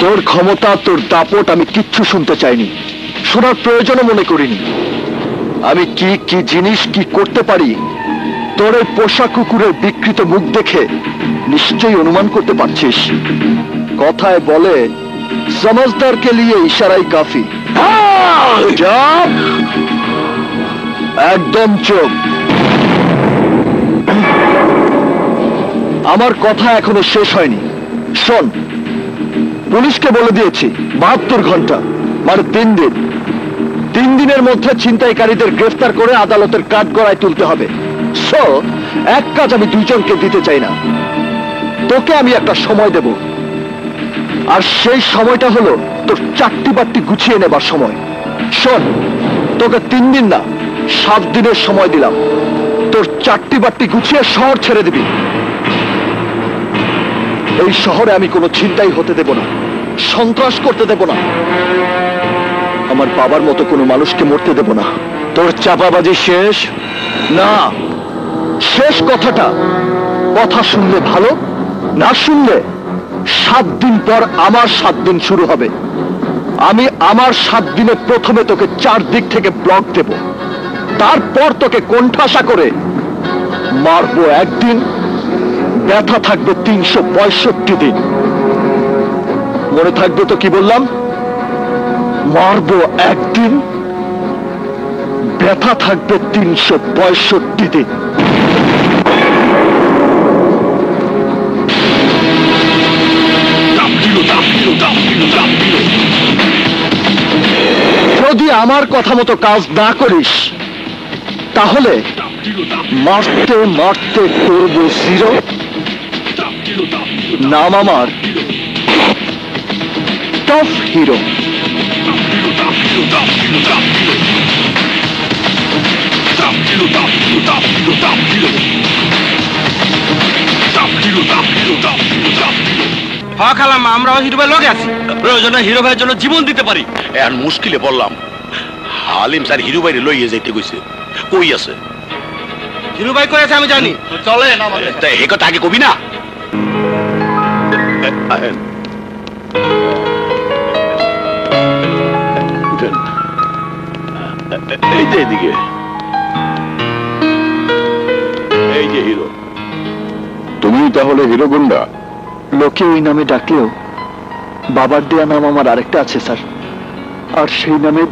তোর ক্ষমতা, তোর দাপট আমি কিচ্ছু শুনতে চাইনি, শোনার প্রয়োজনও মনে করিনি। আমি কি কি জিনিস কি করতে পারি তোর এই পোষা কুকুরের বিকৃত মুখ দেখে নিশ্চয়ই অনুমান করতে পারছিস। কথায় বলে সমঝদারকে লিয়ে ইশারাই কাফি। চুপ, একদম চুপ। আমার কথা এখনো শেষ হয়নি। শোন, পুলিশকে বলে দিয়েছি 72 ঘন্টা মানে 3 দিন। 3 দিনের মধ্যে ছিনতাইকারীদের গ্রেফতার করে আদালতের কাঠগড়ায় তুলতে হবে। সো এক কাজ আমি দুইজনকে দিতে চাই না, তোকে আমি একটা সময় দেব, আর সেই সময়টা হলো তোর চারটি বাট্টি গুছিয়ে নেবার সময়। শোন, তোকে 3 দিন না 7 দিনের সময় দিলাম, তোর চারটি বাট্টি গুছিয়ে শহর ছেড়ে দিবি। এই শহরে আমি কোনো ছিনতাই হতে দেব না, সন্ত্রাস করতে দেব না, আমার বাবার মতো কোনো মানুষকে মরতে দেব না। তোর চাপাবাজি শেষ? না, শেষ কথাটা কথা শুনলে ভালো, না শুনলে 7 দিন পর আমার 7 দিন শুরু হবে। আমি আমার 7 দিনে প্রথমে তোকে 4 দিক থেকে ব্লক দেব, তারপর তোকে কোণঠাসা করে মারবো একদিন, ব্যথা থাকবে 365 দিন। মনে থাকবে তো কি বললাম? মারবো একদিন, ব্যথা থাকবে 365 দিন। যদি আমার কথা মতো কাজ না করিস তাহলে মারতে মারতে করবো 0। নাম আমার টফ হিরো। খালাম, আমরাও হিরো ভাই লগে আছি, প্রয়োজনে হিরো ভাইয়ের জন্য জীবন দিতে পারি। এখন মুশকিলে বললাম, হালিম স্যার হিরো ভাইরে লইয়ে যাইতে কইছে, কই আছে? হিরো ভাই কই আছে আমি জানি, চলে না আমাদের। তাই হে কথা আগে কবি না। এই যে এদিকে, এই যে হিরো। তুমি তাহলে হিরো গুন্ডা? লোকে ওই নামে ডাকলেও বাবার দেয়া নাম আমার আরেকটা আছে স্যার, আর সেই নামে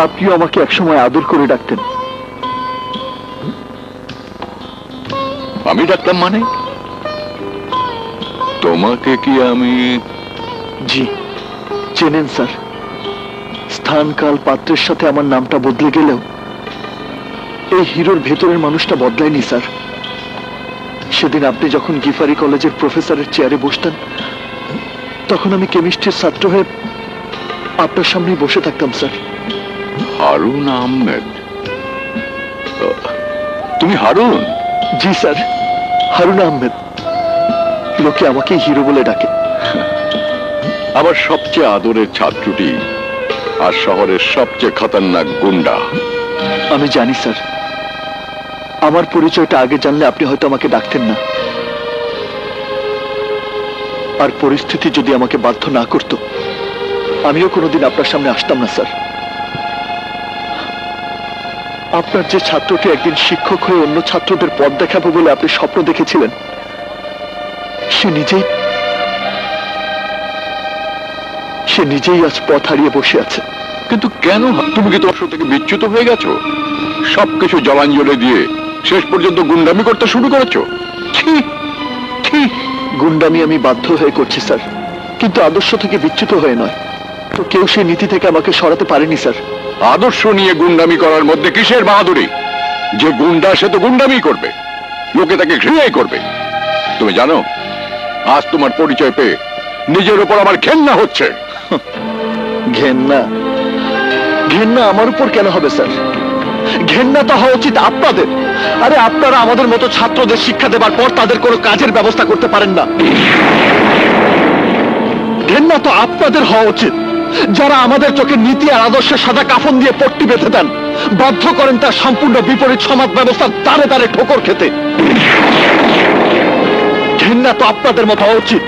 আপনিও আমাকে একসময় আদর করে ডাকতেন। আমি ডাকতাম মানে? তোমাকে কি আমি? জি চেনেন স্যার, স্থান কাল পাত্রের সাথে আমার নামটা বদলে গেলেও এই হিরোর ভেতরের মানুষটা বদলায়নি স্যার। সেদিন আপনি যখন গিফারি কলেজের প্রফেসরের চেয়ারে বসতেন, তখন আমি কেমিস্ট্রির ছাত্র হয়ে আপনার সামনেই বসে থাকতাম স্যার। হারুন আহমেদ? তুমি হারুন? জি স্যার, হারুন আহমেদ। লোকে আমাকে হিরো বলে ডাকে। আবার সবচেয়ে আদরের ছাত্রটি আর শহরের সবচেয়ে খতরনাক গুন্ডা। আমি জানি স্যার, আমার পরিচয়টা আগে জানলে আপনি হয়তো আমাকে ডাকতেন না, আর পরিস্থিতি যদি আমাকে বাধ্য না করত আমিও কোনোদিন আপনার সামনে আসতাম না স্যার। আপনার যে ছাত্রটি একদিন শিক্ষক হয়ে অন্য ছাত্রদের পথ দেখাবো বলে আপনি স্বপ্ন দেখেছিলেন, সে নিজেই আজ পথ হারিয়ে বসে আছে। কিন্তু কেন? তুমি কি তোমার থেকে বিচ্যুত হয়ে গেছো? সবকিছু জলাঞ্জলি দিয়ে শেষ পর্যন্ত গুন্ডামি করতে শুরু করেছো? ঠিক গুন্ডামি আমি বাধ্য হয়ে করছি স্যার, কিন্তু আদর্শ থেকে বিচ্যুত হয়ে নয়। তো কেউ সেই নীতি থেকে আমাকে সরাতে পারেনি স্যার। আদর্শ নিয়ে গুন্ডামি করার মধ্যে কিসের বাহাদুরি? যে গুন্ডা সে তো গুন্ডামি করবে, লোকে তাকে ঘৃণাই করবে। তুমি জানো, আজ তোমার পরিচয় পেয়ে নিজের উপর আমার ঘেন্না হচ্ছে। ঘেন্না? ঘেন্না আমার উপর কেন হবে স্যার? ঘেন্না তো হওয়া উচিত আপনাদের। আরে আপনারা আমাদের মতো ছাত্রদের শিক্ষা দেবার পর তাদের কোনো কাজের ব্যবস্থা করতে পারেন না। ঘেন্না তো আপনাদের হওয়া উচিত, যারা আমাদের চোখে নীতি আর আদর্শের সাদা কাফন দিয়ে পট্টি বেঁধে দেন, বাধ্য করেন তার সম্পূর্ণ বিপরীত সমাজ ব্যবস্থার দ্বারে দ্বারে ঠোকর খেতে। ঘেন্না তো আপনাদের মতো হওয়া উচিত,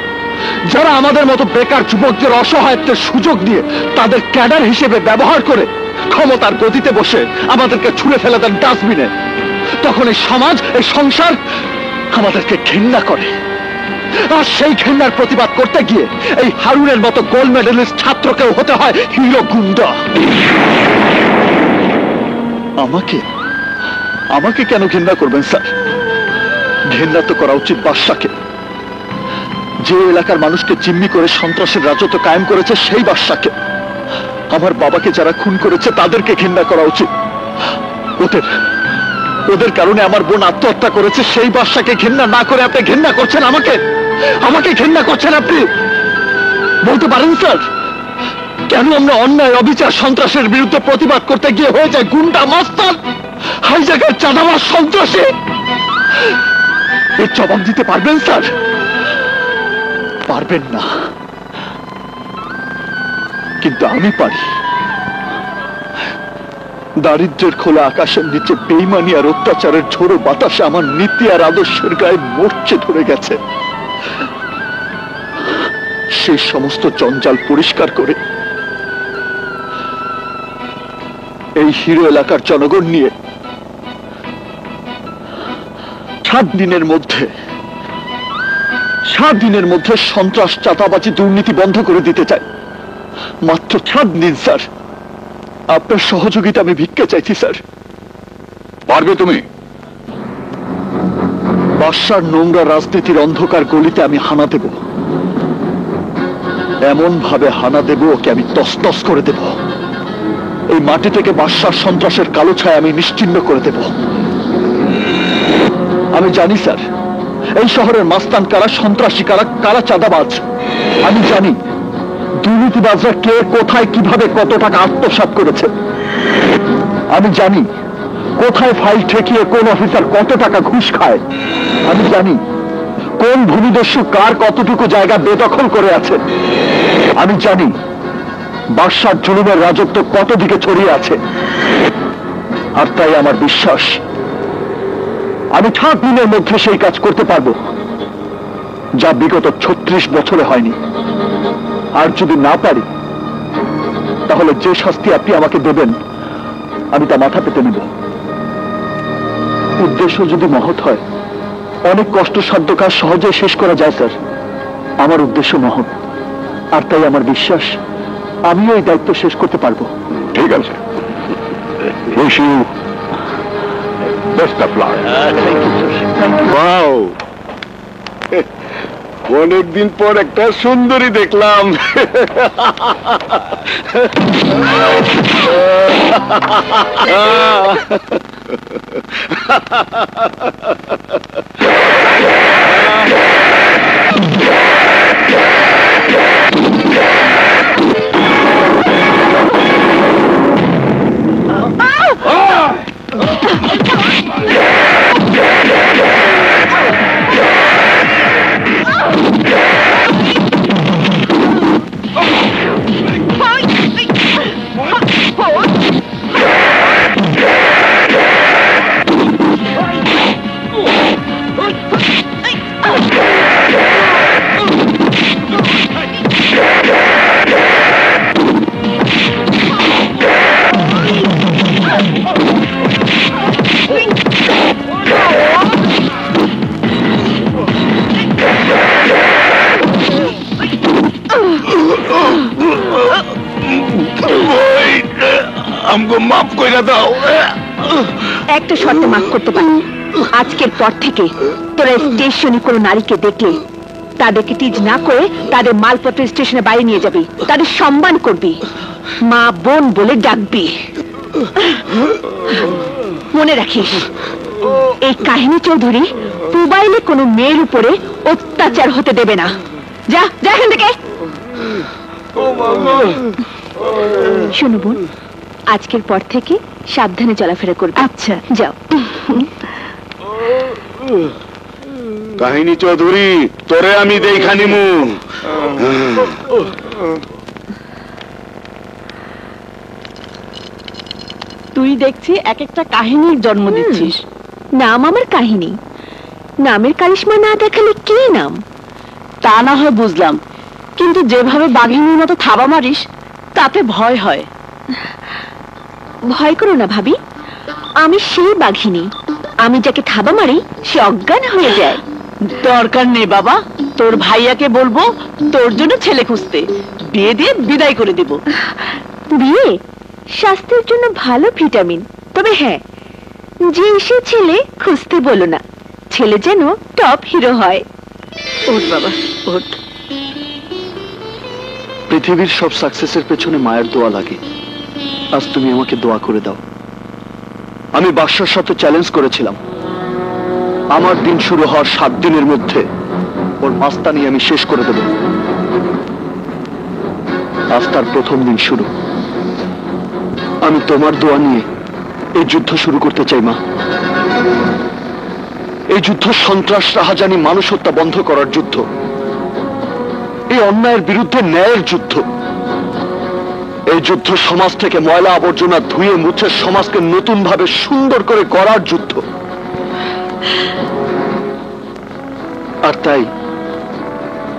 যারা আমাদের মতো বেকার যুবকদের অসহায়ত্বের সুযোগ দিয়ে তাদের ক্যাডার হিসেবে ব্যবহার করে ক্ষমতার গদিতে বসে আমাদেরকে ছুঁড়ে ফেলে দেন ডাস্টবিনে, তখন এই সমাজ, এই সংসার আমাদেরকে ঘৃণা করে। আর সেই ঘৃণার প্রতিবাদ করতে গিয়ে এই হারুনের মতো গোল্ড মেডেলিস্ট ছাত্রকেও হতে হয় হিরো গুন্ডা। আমাকে আমাকে কেন ঘৃণা করবেন স্যার? ঘৃণা তো করা উচিত বাদশাকে। যে এলাকার মানুষকে জিম্মি করে সন্ত্রাসের রাজত্ব কায়েম করেছে সেই বাদশাকে। আমার বাবাকে যারা খুন করেছে তাদেরকে ঘৃণা করা উচিত। ওদের কারণে আমার বোন আত্মহত্যা করেছে সেই বাদশাকে ঘৃণা না করে আপনি ঘৃণা করছেন আমাকে। আমাকে ঘৃণা করছেন আপনি। বলতে পারেন স্যার, কেন আমরা অন্যায়, অবিচার, সন্ত্রাসের বিরুদ্ধে প্রতিবাদ করতে গিয়ে হয়ে যায় গুন্ডা, মাস্তান, হাইজ্যাকের, চাঁদাবাজ, সন্ত্রাসী? এর জবাব দিতে পারবেন স্যার? পারবেন না, কিন্তু আমি পারি। দারিদ্র্যের খোলা আকাশের নিচে বেইমানি আর অত্যাচারের ঝোড়ো বাতাসে আমার নীতি আর আদর্শের গায়ে মরচে ধরে গেছে। সেই সমস্ত জঞ্জাল পরিষ্কার করে এই হিরো এলাকার জনগণ নিয়ে 7 দিনের মধ্যে সন্ত্রাস, চাঁদাবাজি, দুর্নীতি বন্ধ করে দিতে চাই। মাত্র 7 দিন স্যার। আপনার সহযোগিতা আমি ভিক্ষা চাইছি স্যার। পারবে তুমি? বাদশার নোংরা রাজনীতির অন্ধকার গলিতে আমি হানা দেব, এমন ভাবে হানা দেব ওকে আমি তছনছ করে দেব। এই মাটি থেকে বাদশার সন্ত্রাসের কালো ছায়া আমি নিশ্চিহ্ন করে দেব। আমি জানি স্যার, এই শহরের মাস্তান কারা, সন্ত্রাসী কারা, কারা চাঁদাবাজ। আমি জানি দুর্নীতিবাজরা কে, কোথায়, কিভাবে, কত টাকা আত্মসাৎ করেছে। আমি জানি কোথায় ফাইল ঠেকিয়ে কোন অফিসার কত টাকা ঘুষ খায়। আমি জানি কোন ভূমিদস্যু কার কতটুকু জায়গা বেদখল করে আছে। আমি জানি বাদশার জুলুমের রাজত্ব কত দিকে ছড়িয়ে আছে। আর তাই আমার বিশ্বাস আমি 7 দিনের মধ্যে সেই কাজ করতে পারবো, যা বিগত 36 বছরে হয়নি। আর যদি না পারি, তাহলে যে শাস্তি আপনি আমাকে দেবেন আমি তা মাথা পেতে নিব। উদ্দেশ্য যদি মহৎ হয়, অনেক কষ্টসাধ্য কাজ সহজে শেষ করা যায় স্যার। আমার উদ্দেশ্য মহৎ, আর তাই আমার বিশ্বাস আমিও এই দায়িত্ব শেষ করতে পারবো। ঠিক আছে, wish you best of luck. Wow, অনেকদিন পর একটা সুন্দরী দেখলাম। আমগো মাফ কইরা দাও। একটা শর্তে মাফ করতে পারি। আজকের পর থেকে তোরা স্টেশনে কোনো নারীকে দেখলে তাদেরকে টিজ না করে তাদের মালপত্র স্টেশনে বাইরে নিয়ে যাবি, তাদের সম্মান করবি, মা বোন বলে ডাকবি। মনে রাখিস, এই কাহিনী চৌধুরী মোবাইলে কোনো মেয়ের উপরে অত্যাচার হতে দেবে না। যা যা এখান থেকে। শোনো বোন, আজকের পর থেকে সাবধানে চলাফেরা করবে। আচ্ছা, যাও। কাহিনী চৌধুরী, তোরে আমি দেখা নিমু। তুই দেখছি এক একটা কাহিনীর জন্ম দিচ্ছিস। নাম আমার কাহিনী, নামের কারিশমা না দেখালে কি নাম? তা না হয় বুঝলাম, কিন্তু যেভাবে বাঘিনীর মতো থাবা মারিস তাতে ভয় হয়। ভয় করো না ভাবি, আমি সেই বাঘিনী। আমি যাকে থাবা মারি সে অজ্ঞান হয়ে যায়। দরকার নেই বাবা, তোর ভাইয়াকে বলবো তোর জন্য ছেলে খুঁজতে, বিয়ে দিয়ে বিদায় করে দেব। বিয়ে স্বাস্থ্যের জন্য ভালো ভিটামিন, তবে হ্যাঁ, যে সে ছেলে খুঁজতে বলো না, ছেলে যেন টপ হিরো হয়। ওঠ বাবা ওঠ। পৃথিবীর সব সাকসেসের পেছনে মায়ের দোয়া লাগে। আজ তুমি আমাকে দোয়া করে দাও। আমি বাদশার সাথে চ্যালেঞ্জ করেছিলাম, আমার দিন শুরু হওয়ার 7 দিনের মধ্যে ওর মাস্তানি আমি শেষ করে দেব। আজ তার প্রথম দিন শুরু। আমি তোমার দোয়া নিয়ে এই যুদ্ধ শুরু করতে চাই মা। এই যুদ্ধ সন্ত্রাস, রাহাজানি, মানুষ হত্যা বন্ধ করার যুদ্ধ। এই অন্যায়ের বিরুদ্ধে ন্যায়ের যুদ্ধ। এই যুদ্ধ সমাজ থেকে ময়লা আবর্জনা ধুয়ে মুছে সমাজকে নতুন ভাবে সুন্দর করে গড়ার যুদ্ধ। আর তাই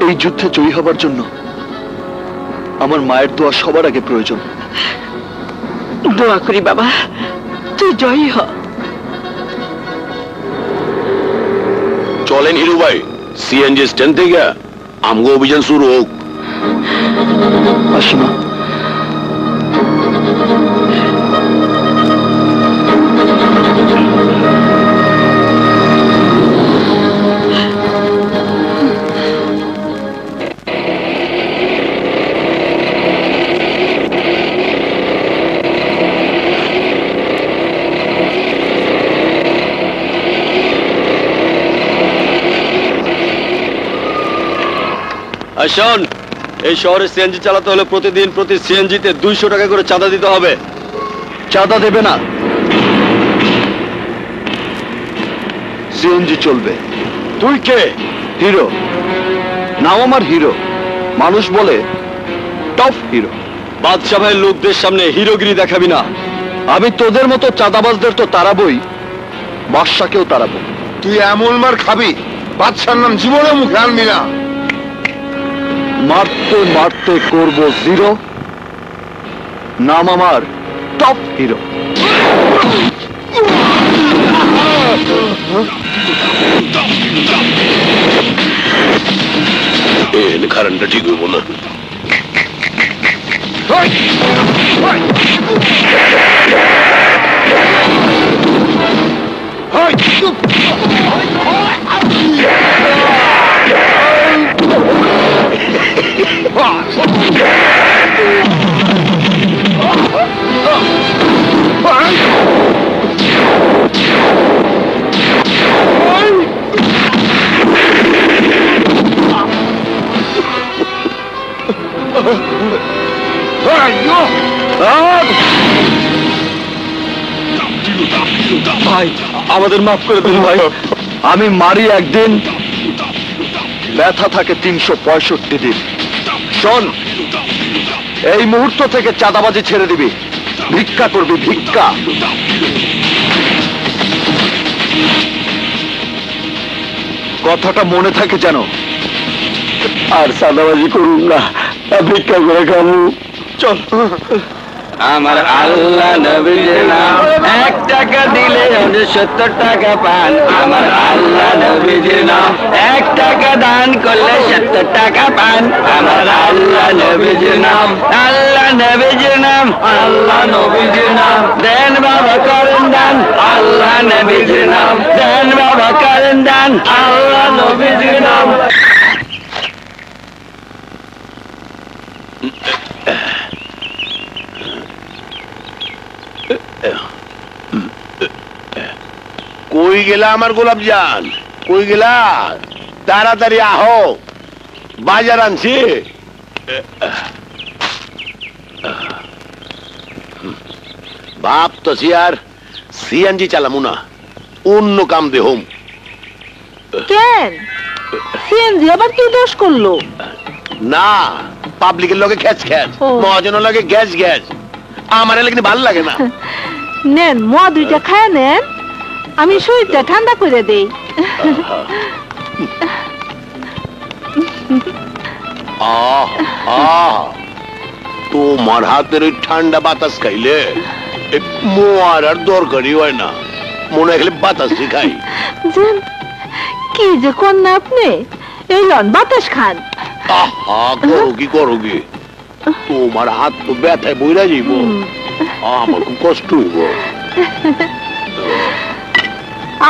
এই যুদ্ধে জয়ী হবার জন্য আমার মায়ের দোয়া সবার আগে প্রয়োজন। দোয়া করি বাবা, তুই জয়ী হ। চলেন হিরু ভাই, সিএনজি স্ট্যান্ড থেকে আমগো অভিযান শুরু হোক। আসি মা। শোন, এই শহরে সিএনজি চালাতে হলে প্রতিদিন প্রতি সিএনজিতে 200 টাকা করে চাঁদা দিতে হবে। চাঁদা দেবে না, সিএনজি চলবে। তুই কে? হিরো। নাও আমার হিরো। মানুষ বলে টপ হিরো। বাদশা ভাইয়ের লোকদের সামনে হিরোগিরি দেখাবি না। আমি তোদের মতো চাঁদাবাজদের তো তাড়াবই, বাদশাকেও তাড়াবো। তুই এমন মার খাবি, বাদশার নাম জীবনে মুখে আনবি না। মারতে মারতে করব জিরো, নাম আমার টপ হিরো। কারণটা ঠিক হইব না। ভাই আমাদের মাফ করে দিন ভাই। আমি মারি একদিন, ব্যথা থাকে 365 দিন। শোন, এই মুহূর্ত থেকে চাঁদাবাজি ছেড়ে দিবি, ভিক্ষা করবি, ভিক্ষা। কথাটা মনে থাকে যেন। আর চাঁদাবাজি করুন না, ভিক্ষা করে খাবো। চল। আমার আল্লাহ নবীর নাম, 1 টাকা দিলে 70 টাকা পান। আমার আল্লাহ নবীর নাম, 1 টাকা দান করলে 70 টাকা পান। আমার আল্লাহ নবীর নাম, আল্লাহ নবীর নাম, আল্লাহ নবীর নাম। দেন বাবা করেন দান, আল্লাহ নবীর নাম। দেন বাবা করেন দান, আল্লাহ নবীর নাম। কই গেলা আমার গোলাপ জান? কই গেলা? তাড়াতাড়ি আহো, বাজার আনছি। ভাবতেছি আর সিএনজি চালামু না, অন্য কাম দে হোম। কেন সিএনজি আবার কি দোষ করলো? না, পাবলিকের লগে খ্যাচ খ্যাচ, ও। মহাজনের লগে গ্যাস গ্যাস, আমার এলে কিন্তু ভাল লাগে না। নেন মদ 2টা খায় নেন, আমি শরীরটা ঠান্ডা করে দেই। আহ আহ তোমার হাতের ওই ঠান্ডা বাতাস খাইলে এই মোয়ার আর দরকারই হয় না, মনে হয় খালি বাতাসই খাই। জান কি যে কোন না আপনি, এই লন বাতাস খান। আহা, করো কি তোমার হাত তো ব্যথায় বইরা যাইব, আমার খুব কষ্ট হইব।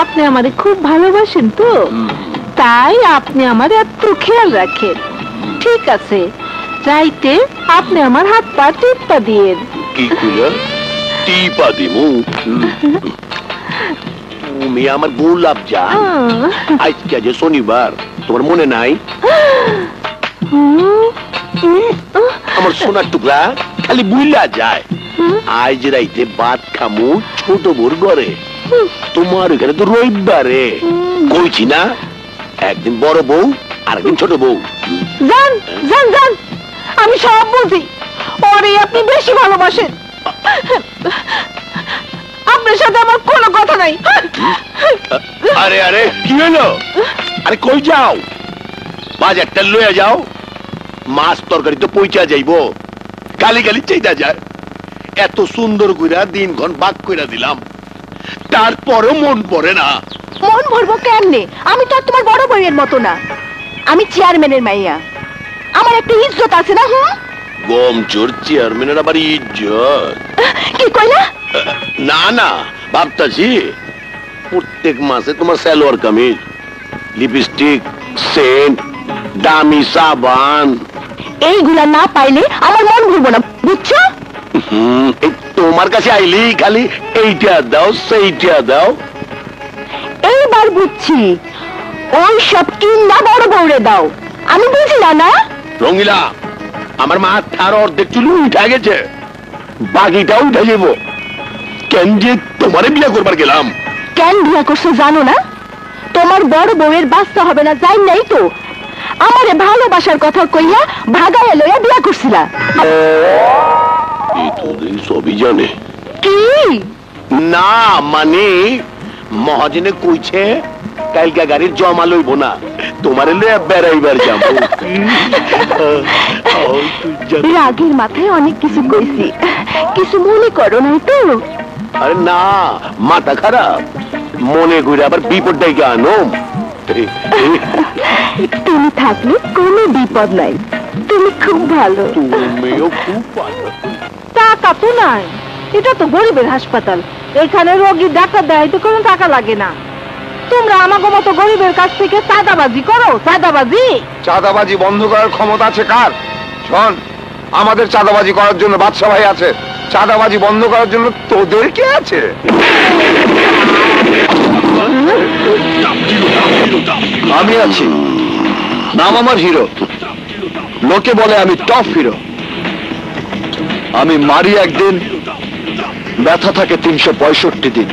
আপনি আমারে খুব ভালোবাসেন তো, তাই আপনি আমার এত খেয়াল রাখেন। ঠিক আছে, রাইতে আপনি আমার হাত পা টিপা দিয়েন। কি কইলা? টিপা দিমু? তুমি আমার গোলাপ জান, আজকে যে শনিবার, তোমার মনে নাই? আমার সোনার টুকরা খালি বুইলা যায়। আজ রাইতে ভাত খামু ছোট বোর ঘরে, তোমার ওখানে তো রবিবারে। কইছি না, একদিন বড় বউ আর একদিন ছোট বউ। জান জান জান, আমি সব বুঝি, ওরে আপনি বেশি ভালোবাসেন। আপনার সাথে আমার কোনো কথা নাই। আরে আরে কি হলো? আরে কই যাও? বাজারটা লইয়া যাও, মাছ তরকারি তো পৌঁছা যাইবো, গালি গালি চাইতা যায়। এত সুন্দর কইরা দিন ঘন বাক কইরা দিলাম, তারপরও মন পড়ে না। মন ভরবো কেমনে? আমি তো আর তোমার বড় বউয়ের মতো না, আমি চেয়ারম্যানের মাইয়া, আমার একটা ইজ্জত আছে না? গম চোর চেয়ারম্যানের আবার ইজ্জত? কি কইলা? না না, ভাবতাছি প্রত্যেক মাসে তোমার সালোয়ার কামিজ, লিপস্টিক, সেন্ট, দামি সাবান, এইগুলা না পাইলে আমার মন ভরবো না, বুঝছো? এই তোমার কাছে আইলি খালি এইটা দাও সেইটা দাও। এইবার বুঝছি, ওই সব কিনা বড় বউরে দাও, আমি বুঝিলা না? রঙিলা, আমার মাথার অর্ধেক চুল উঠা গেছে, বাকিটা উঠে যাবো। কেন যে তোমারে বিয়ে করবার গেলাম। কেন বিয়া করছো জানো না? তোমার বড় বউয়ের বাচ্চা হবে না যাই নাই তো, আমারে ভালোবাসার কথা কইয়া ভাগাইয়া লইয়া বিয়া করছিলা। এই তো দেখি সবই জানে। কি? না মানে মহাজনে কইছে কালকা গাড়ির জমা লইব না, তোমারে লইয়া বেড়াইবার যাবো। রাগের মাথায় অনেক কিছু কইছি, কিছু মনে করো নাই তো? আরে না, মাথা খারাপ, মনে করে আবার বিপদ ডাইকে আনো। তুমি থাকলে কোনো বিপদ নাই, তুমি খুব ভালো। তুমিও খুব ভালো। টাকা তো নাই, এটা তো গরিবের হাসপাতাল, এখানে রোগী ডাক্তার দেখাইতে কোনো টাকা লাগে না। তোমরা আমাকে মতো গরিবের কাছ থেকে চাঁদাবাজি করো, চাঁদাবাজি। চাঁদাবাজি বন্ধ করার ক্ষমতা আছে কার? শোন, আমাদের চাঁদাবাজি করার জন্য বাদশা ভাই আছে, চাঁদাবাজি বন্ধ করার জন্য তোদের কে আছে? আমি আছি, নাম আমার হিরো, লোকে বলে আমি টপ হিরো। আমি মারি একদিন, ব্যথা থাকে 365 দিন।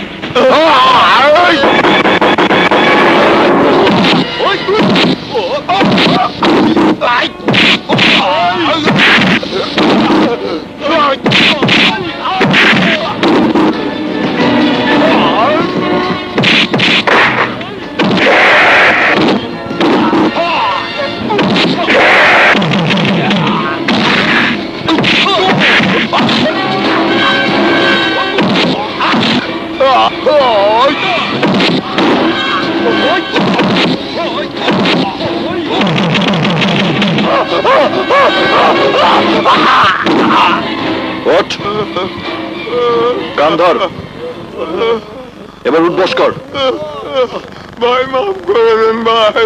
ওঠ, কান ধর, এবার উঠবস কর। ভাই মাফ করে দেন ভাই,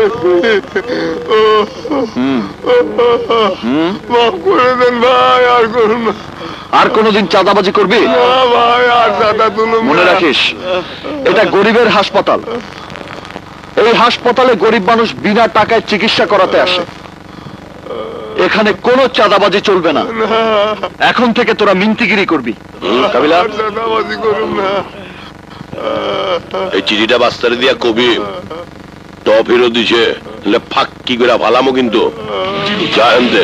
মাফ করে দেন ভাই, আর করুন না। আর কোনোদিন চাঁদাবাজি করবি? না ভাই, আর দাদা তুলুন। মনে রাখিস, এটা গরিবের হাসপাতাল, এই হাসপাতালে গরিব মানুষ বিনা টাকায় চিকিৎসা করাতে আসে। এখানে কোনো চাঁদাবাজি চলবে না, এখন থেকে তোরা মিনতিগিরি করবি। কাবিলা, চাঁদাবাজি করুন না। এই চিঠিটা বাস্তারে দিয়া কবি টপ হিরো দিছে, ফাঁকি করে ভালামো কিন্তু জানতে।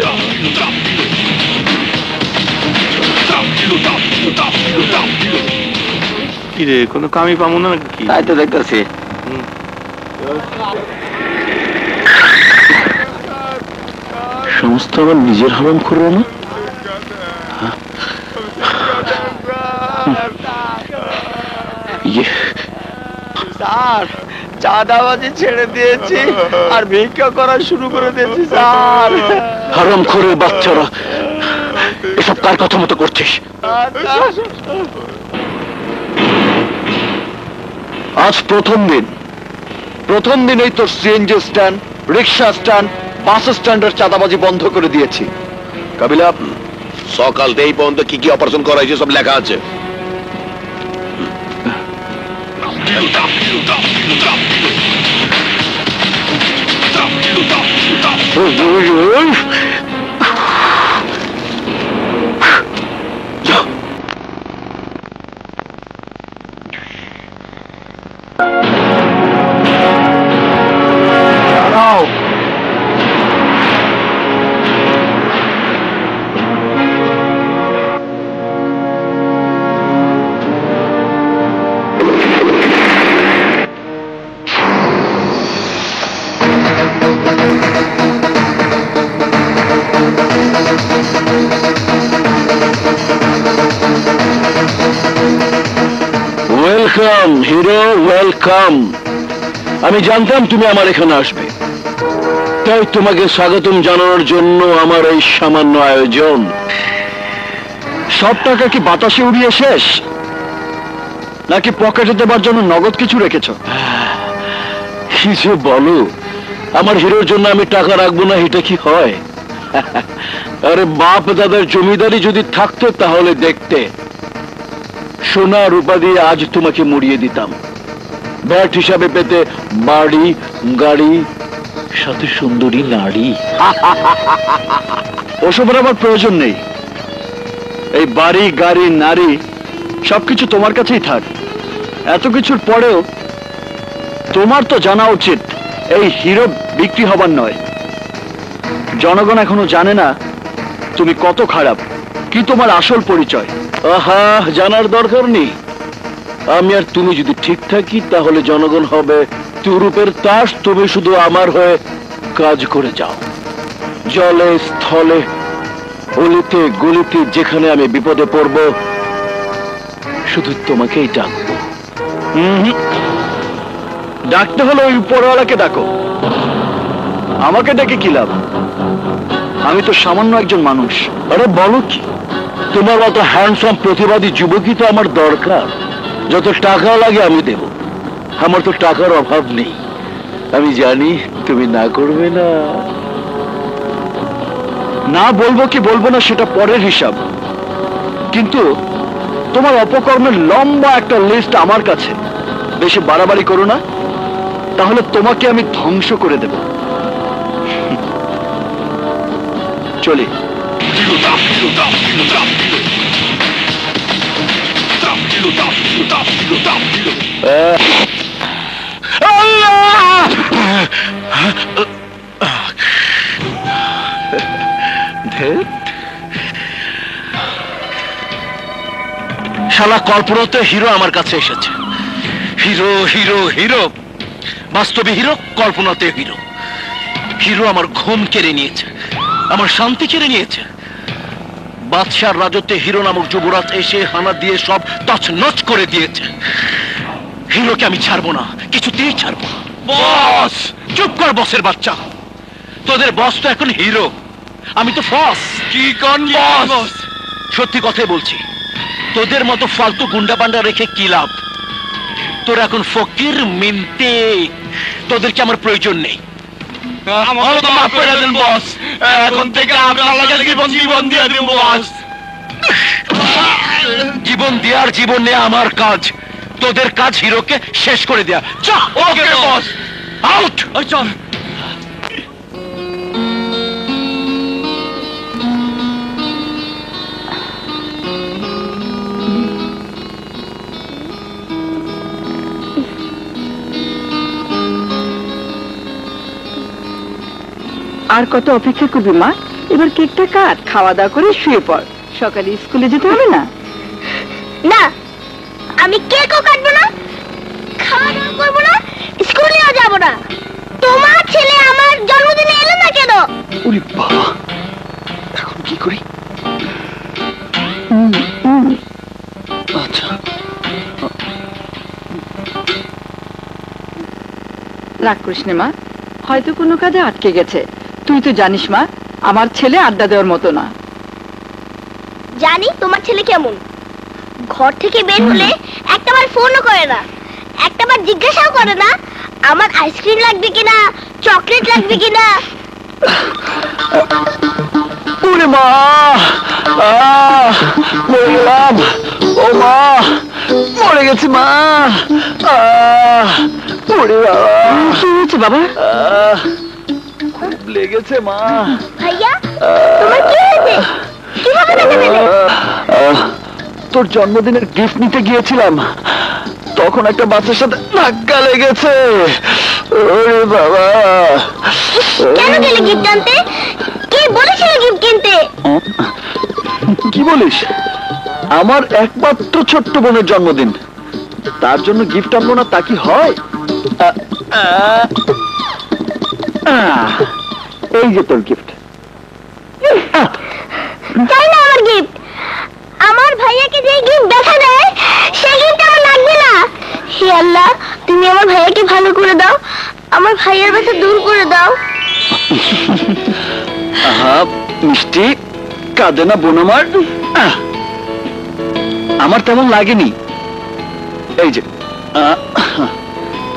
কি রে, কোনো কামই পাবো না নাকি? তাই তো দেখতেছি। সমস্ত আমার নিজের হারাম করবো না? স্যার চাঁদাবাজি ছেড়ে দিয়েছি আর ভিক্ষা করা শুরু করে দিয়েছি স্যার। হারাম খোরের বাচ্চারা, এসব কার কথা মতো করছিস? আজ প্রথম দিনেই তোর সিএনজি স্ট্যান্ড, রিক্সা স্ট্যান্ড, বাস স্ট্যান্ডের চাঁদাবাজি বন্ধ করে দিয়েছি। কাবিলা, সকাল থেকে এই পর্যন্ত কি কি অপারেশন করা হয়েছে সব লেখা আছে। Welcome hero, welcome. আমি জানতাম তুমি আমার এখানে আসবে, তাই তোমাকে স্বাগতম জানানোর জন্য আমার এই সামান্য আয়োজন। সব টাকা কি বাতাসে উড়িয়ে শেষ, নাকি পকেটে দেবার জন্য নগদ কিছু রেখেছ? কি যে বলো, আমার হিরোর জন্য আমি টাকা রাখবো না, এটা কি হয়? আরে বাপ দাদার জমিদারি যদি থাকতো তাহলে দেখতে, সোনা রূপা দিয়ে আজ তোমাকে মুড়িয়ে দিতাম। ব্যাট হিসাবে পেতে বাড়ি, গাড়ি, সাথে সুন্দরী নারী। ওসবের আমার প্রয়োজন নেই। এই বাড়ি, গাড়ি, নারী সবকিছু তোমার কাছেই থাক। এত কিছুর পরেও তোমার তো জানা উচিত এই হিরো বিক্রি হবার নয়। জনগণ এখনো জানে না তুমি কত খারাপ, কি তোমার আসল পরিচয়। আহা, জানার দরকার নেই। আমি আর তুমি যদি ঠিক থাকি তাহলে জনগণ হবে তুরুপের তাস, তুমি শুধু আমার হয়ে কাজ করে যাও। জলে স্থলে, অলিতে গলিতে যেখানে আমি বিপদে পড়ব শুধু তোমাকেই ডাকবো। ডাকতে হলে ওই উপরওয়ালাকে ডাকো, আমাকে ডেকে কি লাভ? আমি তো সামান্য একজন মানুষ। আরে বলো কি, তোমার মতো হ্যান্ডসাম প্রতিবাদী যুবকই তো আমার দরকার। যত টাকা লাগে আমি দেব, আমার তো টাকার অভাব নেই। আমি জানি তুমি না করবে না। না বলবো কি বলবো না সেটা পরের হিসাব, কিন্তু তোমার অপকর্মের লম্বা একটা লিস্ট আমার কাছে। বেশি বাড়াবাড়ি করো না, তাহলে তোমাকে আমি ধ্বংস করে দেব। চলি। শালা কল্পনাতে হিরো আমার কাছে এসেছে। হিরো হিরো হিরো, বাস্তবে হিরো, কল্পনাতে হিরো। হিরো আমার ঘুম কেড়ে নিয়েছে, আমার শান্তি কেড়ে নিয়েছে। বাদশার রাজত্বে হিরো নামক যুবরাজ এসে হানা দিয়ে সব তছনছ করে দিয়েছে। হিরোকে আমি ছাড়বো না, কিছুতেই ছাড়বো না। বস! চুপ কর বসের বাচ্চা। তোদের বস তো এখন হিরো, আমি তো ফস। কি কোন বস? সত্যি কথাই বলছি, তোদের মতো ফালতু গুন্ডা পান্ডা রেখে কি লাভ? তোরা এখন ফকির মিনতে, তোদেরকে আমার প্রয়োজন নেই। মাফ করে দেন বস, এখন থেকে আপনার লাগে জীবন দিয়ে দিন বস। জীবন দেওয়ার জীবন নেয়া আমার কাজ, তোদের কাজ হিরোকে শেষ করে দেয়া। ওকে বস, আউট। চল। আর কত অপেক্ষা করবি মা? এবার কেকটা কাট, খাওয়া দাওয়া করে শুয়ে পড়। সকালে স্কুলে যেতে হবে না? না, আমি কেকও কাটবো না, খাওয়া দাওয়া করবো না, স্কুলেও যাবো না। তোমার ছেলে আমার জন্মদিনে এলো না কেন? উরি বাবা, এখন কি করি? আচ্ছা, রাগ করিস নে মা, হয়তো কোনো কাজে আটকে গেছে। তুই তো জানিস মা, আমার ছেলে আড্ডা দেওয়ার মতো না। জানি তোমার ছেলে কেমন। ঘর থেকে বের হলে একটাবার ফোনও করে না, একটাবার জিজ্ঞাসাও করে না আমার আইসক্রিম লাগবে কিনা, চকলেট লাগবে কিনা। ওরে মা, মরে গেলাম। ও মা, মরে গেছি মা। ওরে বাবা, কি হয়েছে বাবা? খুব লেগেছে মা। ভাইয়া তোমার কি হয়েছে? কিভাবে দেখে পেলে? তোর জন্মদিনের গিফট নিতে গিয়েছিলাম, তখন একটা বাচ্চার সাথে ধাক্কা লেগেছে। ওরে বাবা, কেন গেলে গিফট আনতে? কে বলেছিল গিফট কিনতে? কি বলিস? আমার একমাত্র ছোট্ট বোনের জন্মদিন, তার জন্য গিফট আনবো না তা কি হয়? এই যে তোর গিফট। চাই না আমার গিফট। আমার ভাইয়াকে যে গিফট দেখা দেয় সেই গিফট আমার লাগবে না। হে আল্লাহ, তুমি আমার ভাইয়াকে ভালো করে দাও, আমার ভাইয়ের ব্যথা দূর করে দাও। আহা মিষ্টি, কাঁদে না বোন আমার। আমার তেমন লাগেনি। এই যে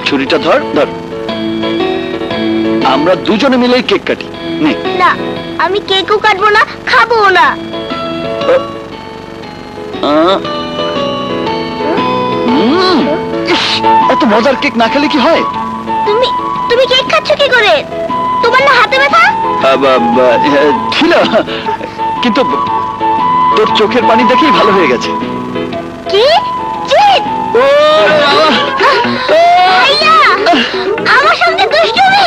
ছুরিটা ধর ধর, আমরা দুজনে মিলে কেক কাটি। নে। না, আমি কেকও কাটবো না, খাবো না। ইস, এত মজার কেক না খেলে কি হয়? তুমি তুমি কেক খাচ্ছ কি করে? তোমার না হাতে ব্যথা? ছিল, কিন্তু তোর চোখের পানি দেখেই ভালো হয়ে গেছে। কি জিত? ভাইয়া, আমার সঙ্গে দুষ্টুমি?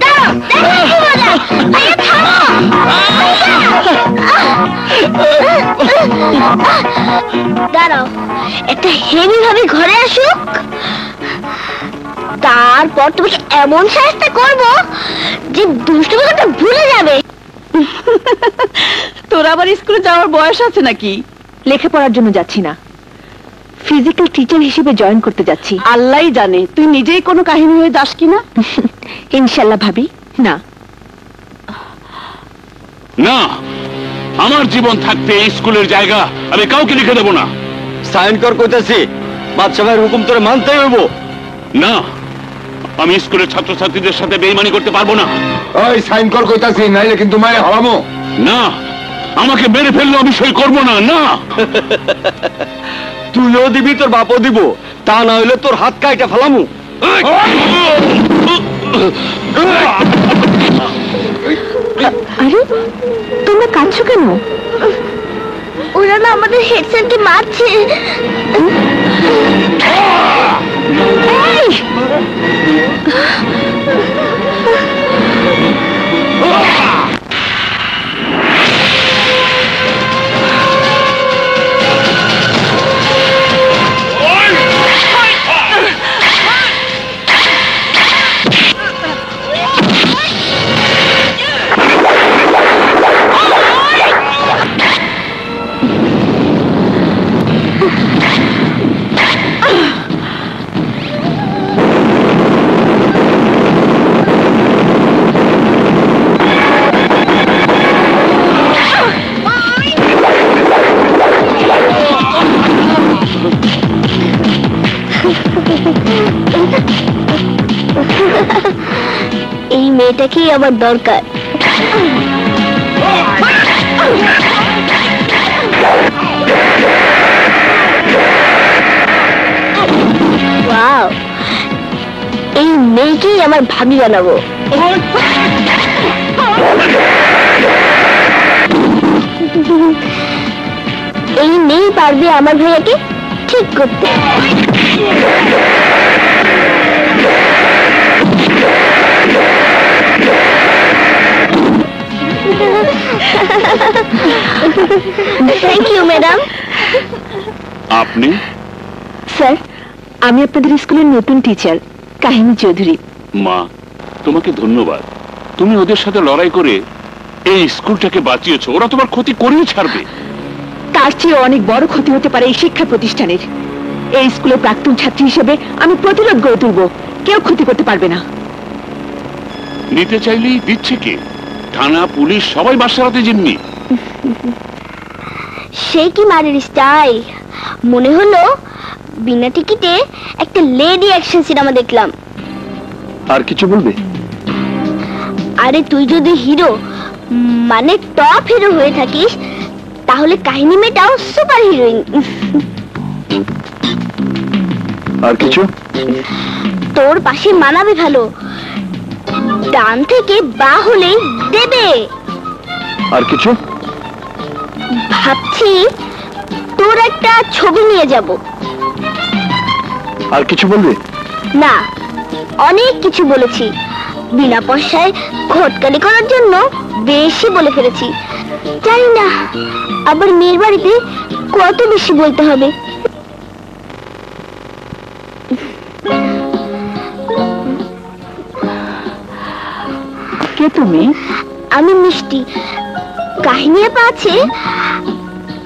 দাঁড়াও, দেখো কি মজা। ভাইয়া থামো। দাঁড়াও, একটা হেভি ভাবে ঘরে আসুক, তারপর তোমাকে এমন শাস্তি করবো যে দুষ্টুমি কথা ভুলে যাবে। তোর আবার স্কুলে যাওয়ার বয়স আছে নাকি? লেখাপড়ার জন্য যাচ্ছি না, ফিজিক্যাল টিচার হিসেবে জয়েন করতে যাচ্ছি। আল্লাহই জানে তুই নিজেই কোনো কাহিনী হয়ে যাস কিনা। ইনশাল্লাহ ভাবি। না, না, আমার জীবন থাকতে এই স্কুলের জায়গা আমি কাউকে লিখে দেবো না। সাইন কর কইতাছি, বাদশা ভাইয়ের হুকুম তোরে মানতেই হইব। না, আমি স্কুলের ছাত্রছাত্রীদের সাথে বেইমানি করতে পারবো না। ওই সাইন কর কইতাছি, নাইলে কিন্তু মায়ে হারামো। না, আমাকে মেরে ফেললে আমি সই করবো না। না, তুইও দিবি, তোর বাপও দিব, তা না হইলে তোর হাত কাইটা ফেলামু। আরে তোমরা কাঁদছো কেন? ওরা না আমাদের হেড স্যারকে মারছে। এই! এই মেয়েটাকেই আমার দরকার। ওয়াও, এই মেয়েকেই আমার ভাবি বানাবো। এই মেয়ে পারবে আমার ভাইয়াকে ঠিক করতে। Thank you madam. আপনি? স্যার, আমি আপনাদের স্কুলের নতুন টিচার কাহিনী চৌধুরী। মা, তোমাকে ধন্যবাদ। তুমি ওদের সাথে লড়াই করে এই স্কুলটাকে বাঁচিয়েছো, ওরা তোমার ক্ষতি করেই ছাড়বে। তার চেয়ে অনেক বড় ক্ষতি হতে পারে এই শিক্ষা প্রতিষ্ঠানের। এই স্কুলের প্রাক্তন ছাত্রী হিসেবে আমি প্রতিরোধ গড়ে তুলব, কেউ ক্ষতি করতে পারবে না। নিতে চাইলেই দিচ্ছে কে? থানা, পুলিশ সবাই বাস চালাতে জিম্মি। সে কি মারের স্টাইল! মনে হলো বিনা টিকিটে একটা লেডি অ্যাকশন সিনেমা দেখলাম। আর কিছু বলবে? আরে তুই যদি হিরো মানে টপ হিরো হয়ে থাকিস তাহলে কাহিনী মেটাও সুপার হিরোইন। আর কিছু? তোর পাশে মানাবে ভালো, ডান থেকে বা হলেই দেবে। আর কিছু? ভাবছি তোর একটা ছবি নিয়ে যাব। আর কিছু বলবে? না, অনেক কিছু বলেছি। বিনা পয়সায় ঘটকালি করার জন্য বেশি বলে ফেলেছি। জানি না আবার মেয়ের বাড়িতে কত বেশি বলতে হবে। কে তুমি? আমি মিষ্টি। কাহিনী আপা আছে?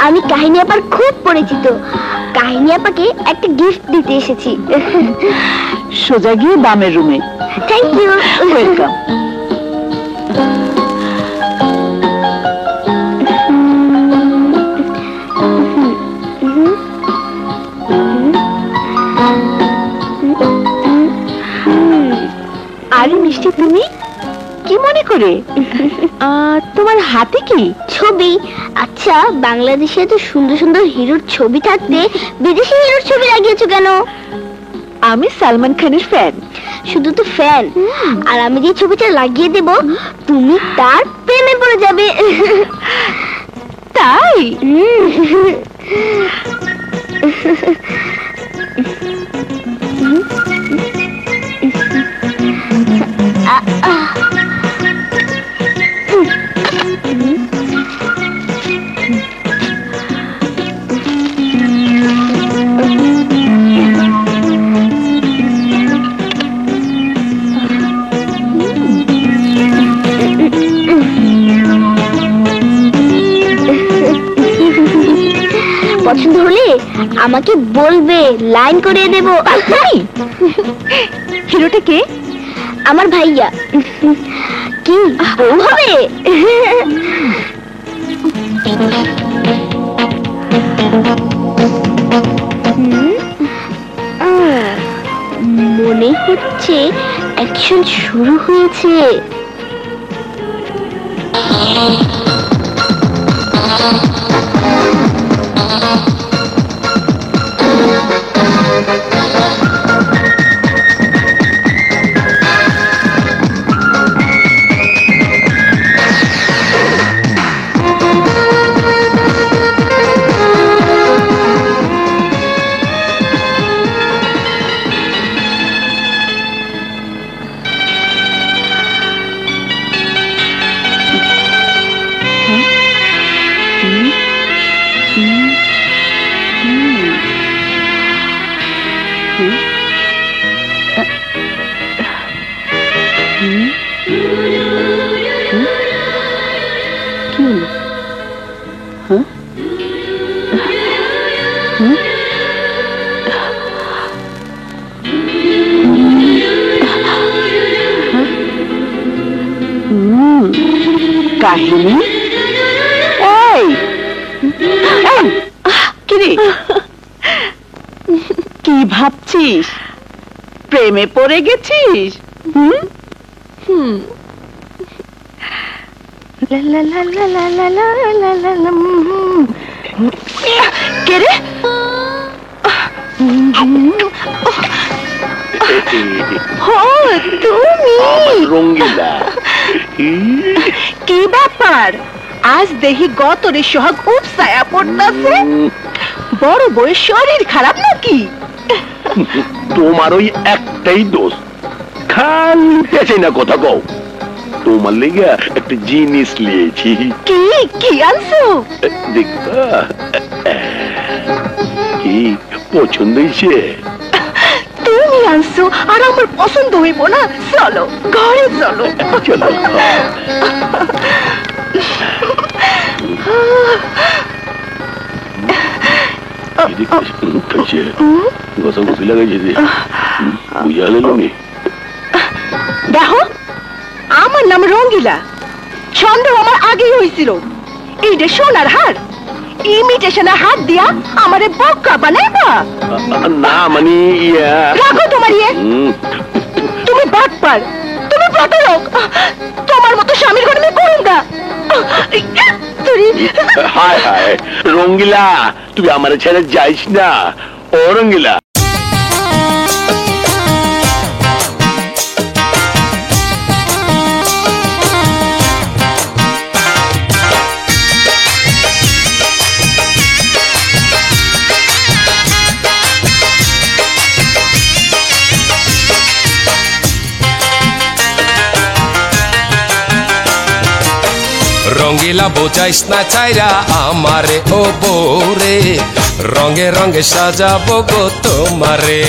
আমি কাহিনী আপার খুব পরিচিত। কাহিনী আপাকে একটা গিফট দিতে এসেছি। সোজা গিয়ে বামের রুমে। Thank you. ওয়েলকাম। আরে মিষ্টি, তুমি কি মনে করে? তোমার হাতে কি? ছবি। আচ্ছা, বাংলাদেশে এত সুন্দর সুন্দর হিরোর ছবি থাকতে বিদেশি হিরোর ছবি লাগিয়েছো কেন? আমি সালমান খানের ফ্যান। শুধু তো ফ্যান, আর আমি যে ছবিটা লাগিয়ে দেব তুমি তার প্রেমে পড়ে যাবে। তাই? পছন্দ হলে আমাকে বলবে, লাইন করে দেব। হিরোটা কে? আমার ভাইয়া। কি বউ হবে? মনে হচ্ছে অ্যাকশন শুরু হয়েছে। কাহিনী? এই কিরে, কি ভাবছিস? প্রেমে পড়ে গেছিস? কে রে? তুমি রঙ্গিলা, কি ব্যাপার? আজ দেহি গতরে সোহাগ উপসায়া পড়তাছে। বড় বউয়ের শরীর খারাপ নাকি? তোমার ওই একটাই দোষ, খালি পেছে না কথা কও। তোমার লেগে একটা জিনিস নিয়েছি। কি কি আনছো? দেখবা কি পছন্দ হয়েছে? তুমি আনছো আর আমার পছন্দ হইব না? চলো ঘরে চলো। চলো দেখো, আমার নাম রঙ্গিলা, সন্দেহ আমার আগেই হয়েছিল। এইটা সোনার হার, ইমিটেশনের হাত দিয়া আমারে বক্কা বানাইবা? না মানে রাখো তোমার ইয়ে। তুমি বাটপার, তুমি প্রতারক, তোমার মতো স্বামীর ঘরে আমি করুন না। হায় হায় রঙ্গিলা, তুই আমার ছেড়ে যাইস না। ও রঙ্গিলা, রঙ্গিলা বোঝাইস না চাইরা আমারে ও বৌরে, রঙে রঙে সাজাবো গো তোমারে।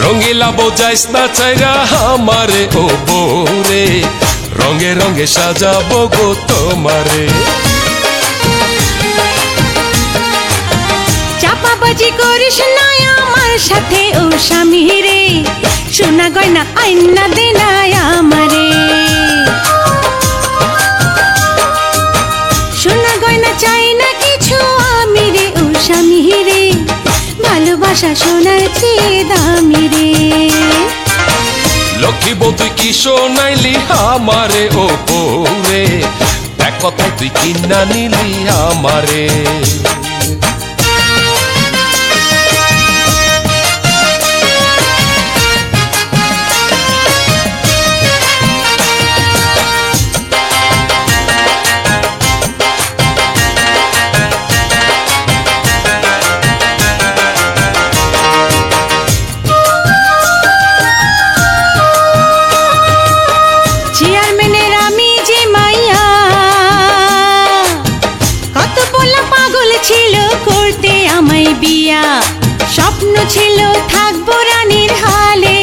রঙ্গিলা বোঝাইস না চাইরা আমারে ও বৌরে, রঙে রঙে সাজাবো গো তোমারে। চাপাবাজি করিস না আমার সাথে ও স্বামী রে, সোনা গয়না আইনা দে না আমারে। সোনা গয়না চাই না কিছু আমি রে ও স্বামী রে, ভালোবাসা সোনার চেয়ে দামি রে। লক্ষ্মী বউ তুই কি শোনাইলি আমারে ও বৌরে, এক কথা তুই কিনা নিলি আমারে। চেয়ারম্যানের আমি যে মাইয়া, কত বলা পাগল ছিল করতে আমায় বিয়া। স্বপ্ন ছিল থাকবো রানীর হালে,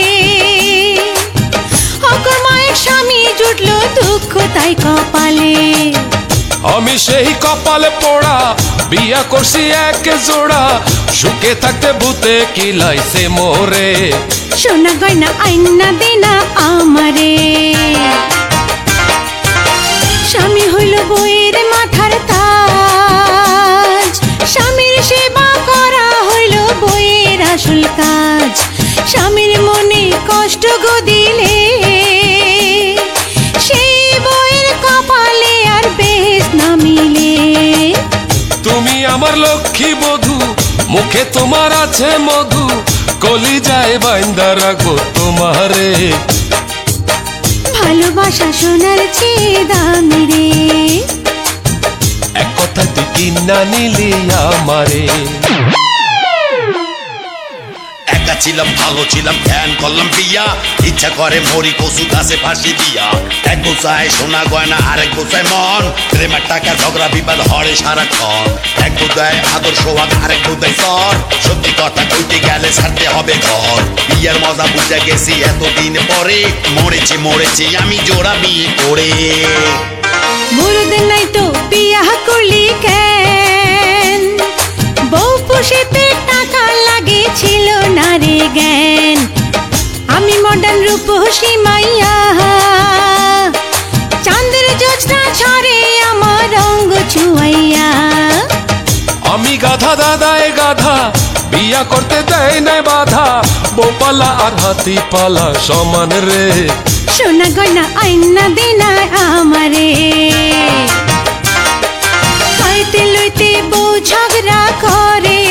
অকর্মায়ের স্বামী জুটলো দুঃখ তাই কপালে। আমি সেই কপালে পোড়া বিয়া করছি এক জোড়া, সুখে থাকতে ভূতে কিলাইছে মোরে। সোনা গয়না আইনা দে না আমারে, স্বামী হইল বইয়ের মাথার তাজ, স্বামীর সেবা করা হইল বইয়ের আসল কাজ। স্বামীর মনে কষ্ট গো দিলে, সেই বইয়ের কপালে আর বেশ না মিলে। তুমি আমার লক্ষ্মী বধূ, মুখে তোমার আছে মধু, কলিজায় বাইন্দা রাখবো তোমারে। ভালোবাসা সোনার চেয়ে দামি রে, এক কথা তুই কিনা নিলি আমারে। একা ছিলাম ভালো ছিলাম ধ্যান করলাম বিয়া, ইচ্ছা করে মরি কচু গাছে ফাঁসি দিয়া। এক গোছায় সোনা গয়না আরেক গোছায় মন, প্রেমের টাকা ঝগড়া বিবাদ হরে সারাক্ষণ। এক বোধায় আদর সোহাগ আরেক বোধায় সর, সত্যি কথা কইতে গেলে ছাড়তে হবে ঘর। বিয়ার মজা বুঝে গেছি এতদিন পরে, মরেছি মরেছি আমি জোড়া বিয়ে করে। মুরুদ নাই তো বিয়া করলি কেন, বউ পুষিতে টাকা লাগে ছিল না রে জ্ঞান। আমি মডার্ন রূপসী মাইয়া, চাঁদের জোছনা ছড়ে আমার রঙ ছুয়াইয়া। আমি গাধা দাদায় গাধা, বিয়া করতে দেয় নাই বাধা, বোপালা আর হাতি পালা সমান রে। সোনা গয়না আইনা দে না আমারে, হইতে লইতে বউ ঝগড়া করে,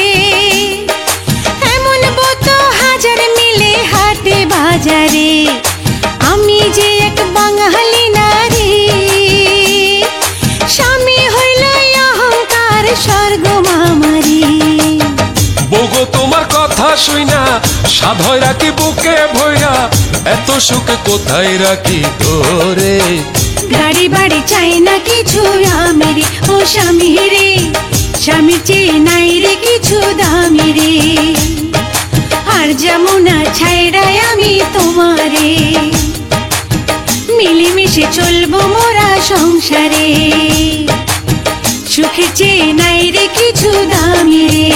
এমন বউ তো হাজার মিলে হাটে বাজারে। আমি যে এক বাঙালি নারী, স্বামী হইল অহংকার স্বর্গ মামারি। বগো তোমার কথা শুইনা সাধয় রাখি বুকে ভইরা, এত সুখ কোথায় রাখি তোরে। গাড়ি বাড়ি চাই না কিছু আমি রে ও স্বামী রে, স্বামীর চেয়ে নাই রে কিছু দামি রে। আমার যমুনা ছাইড়ায় আমি তোমারে, মিলেমিশে চলবো মোরা সংসারে, সুখের চেয়ে নাই রে কিছু দামি রে।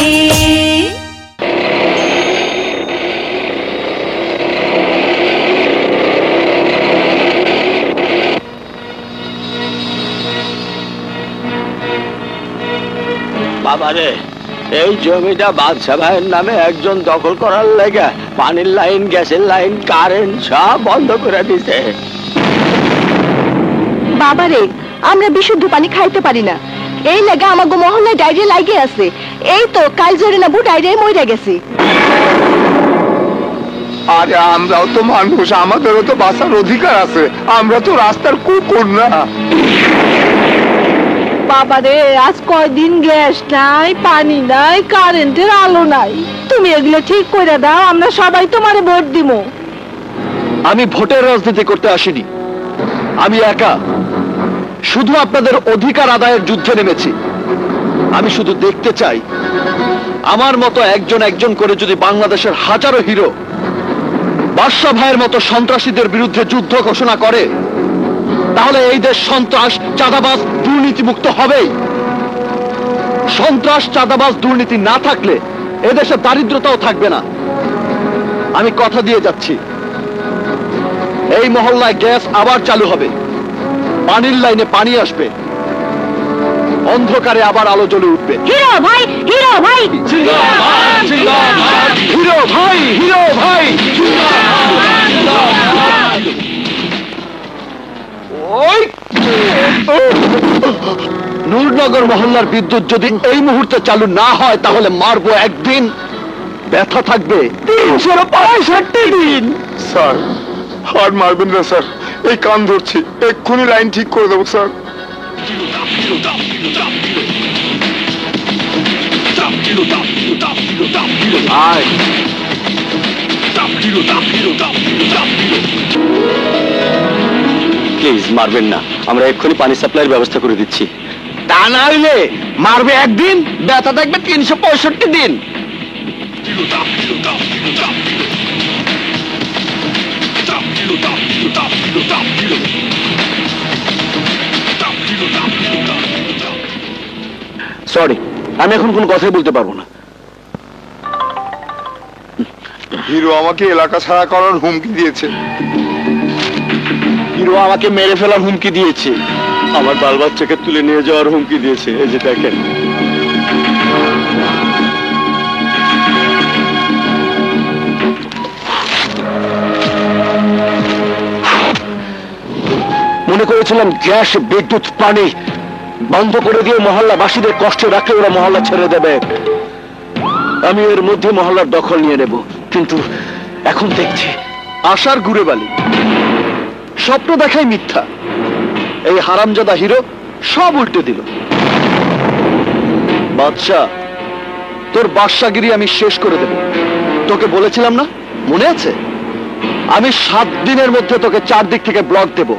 বাবারে, এই জমিটা বাদশা ভাইয়ের নামে একজন দখল করার লেগে পানির লাইন, গ্যাসের লাইন, কারেন্ট সব বন্ধ করে দিছে। বাবারে, আমরা বিশুদ্ধ পানি খাইতে পারি না, এই লাগা আমাগো মহল্লায় ডায়রিয়া লাগে আছে। এই তো কাল জোরে না বু ডায়রিয়ায় মরে গেছি। আরে আমরাও তো মানুষ, আমাদেরও তো বাঁচার অধিকার আছে, আমরা তো রাস্তার কুকুর না। বাবারে, আজ কয়দিন গ্যাস নাই, পানি নাই, কারেন্টের আলো নাই। তুমি এগুলো ঠিক করে দাও, আমরা সবাই তোমারে ভোট দিব। আমি ভোটের রাজনীতি করতে আসিনি, আমি একা শুধু আপনাদের অধিকার আদায়ের যুদ্ধে নেমেছি। আমি শুধু দেখতে চাই আমার মতো একজন একজন করে যদি বাংলাদেশের হাজারো হিরো বাদশা ভাইয়ের মতো সন্ত্রাসীদের বিরুদ্ধে যুদ্ধ ঘোষণা করে, তাহলে এই দেশ সন্ত্রাস, চাঁদাবাজ, দুর্নীতিমুক্ত হবেই। সন্ত্রাস, চাঁদাবাজ, দুর্নীতি না থাকলে এদেশে দারিদ্রতাও থাকবে না। আমি কথা দিয়ে যাচ্ছি, এই মহল্লায় গ্যাস আবার চালু হবে, পানির লাইনে পানি আসবে, অন্ধকারে আবার আলো জ্বলে উঠবে। হিরো ভাই, হিরো ভাই, হিরো ভাই, হিরো ভাই। নূরনগর মহল্লার বিদ্যুৎ যদি এই মুহূর্তে চালু না হয় তাহলে মারবো একদিন, ব্যথা থাকবে 365 দিন। স্যার, আর মারবেন না স্যার, এই কান ধরছি, এক্ষুনি লাইন ঠিক করে দেবো স্যার। প্লিজ মারবেন না, আমরা এক্ষুনি পানি সাপ্লাইয়ের ব্যবস্থা করে দিচ্ছি। তা না হইলে মারবে একদিন, ব্যথা থাকবে 365 দিন। সরি, আমি এখন কোনো কথাই বলতে পারবো না। হিরো আমাকে এলাকা ছাড়া করার হুমকি দিয়েছে। হিরো আমাকে মেরে ফেলার হুমকি দিয়েছে, আমার বাল বাচ্চাকে তুলে নিয়ে যাওয়ার হুমকি দিয়েছে। এই যে দেখেন, মনে করেছিলাম গ্যাস, বিদ্যুৎ, পানি বন্ধ করে দিয়ে মহল্লাবাসীদের কষ্ট রাখলে ওরা মহল্লা ছেড়ে দেবে, আমি এর মধ্যে মহল্লার দখল নিয়ে নেব। কিন্তু এখন দেখছি আশার ঘুরে বালি, স্বপ্ন দেখাই মিথ্যা। এই হারামজাদা হিরো সব উল্টে দিল। বাদশা, তোর বাদশাগিরি আমি শেষ করে দেব। তোকে বলেছিলাম না, মনে আছে? আমি 7 দিনের মধ্যে তোকে 4 দিক থেকে ব্লক দেব,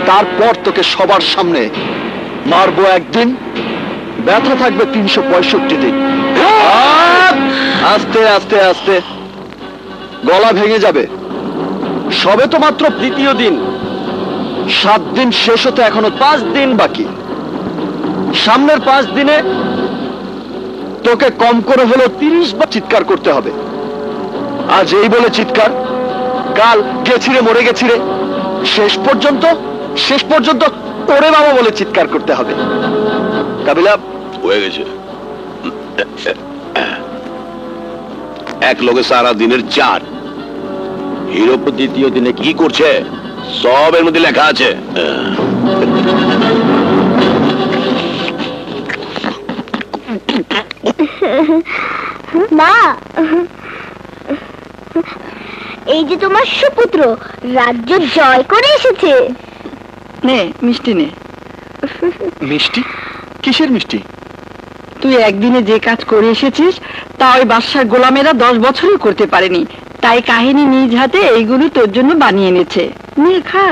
তারপর তোকে সবার সামনে মারবো একদিন, ব্যথা থাকবে 365 দিন। আস্তে আস্তে আস্তে গলা ভেঙে যাবে, সবে তো মাত্র 3য় দিন। 7 দিন শেষ হতে এখনো 5 দিন বাকি। সামনের 5 দিনে তোকে কম করে হলেও 30 বার চিৎকার করতে হবে। আজ এই বলে চিৎকার, কাল গেছিরে মরে গেছিরে, শেষ পর্যন্ত ওরে বাবা বলে চিৎকার করতে হবে। কাবিলা হয়ে গেছে, এক লোকে সারা দিনের 4। হিরো 2য় দিনে কি করছে সব এর মধ্যে লেখা আছে। মা, এই যে তোমার সুপুত্র রাজ্য জয় করে এসেছে। নে মিষ্টি নে। মিষ্টি? কিসের মিষ্টি? তুই একদিনে যে কাজ করে এসেছিস তা ওই বাদশার গোলামেরা 10 বছরও করতে পারেনি, তাই কাহিনী নিজ হাতে এইগুলো তোর জন্য বানিয়ে এনেছে, নিয়ে খা।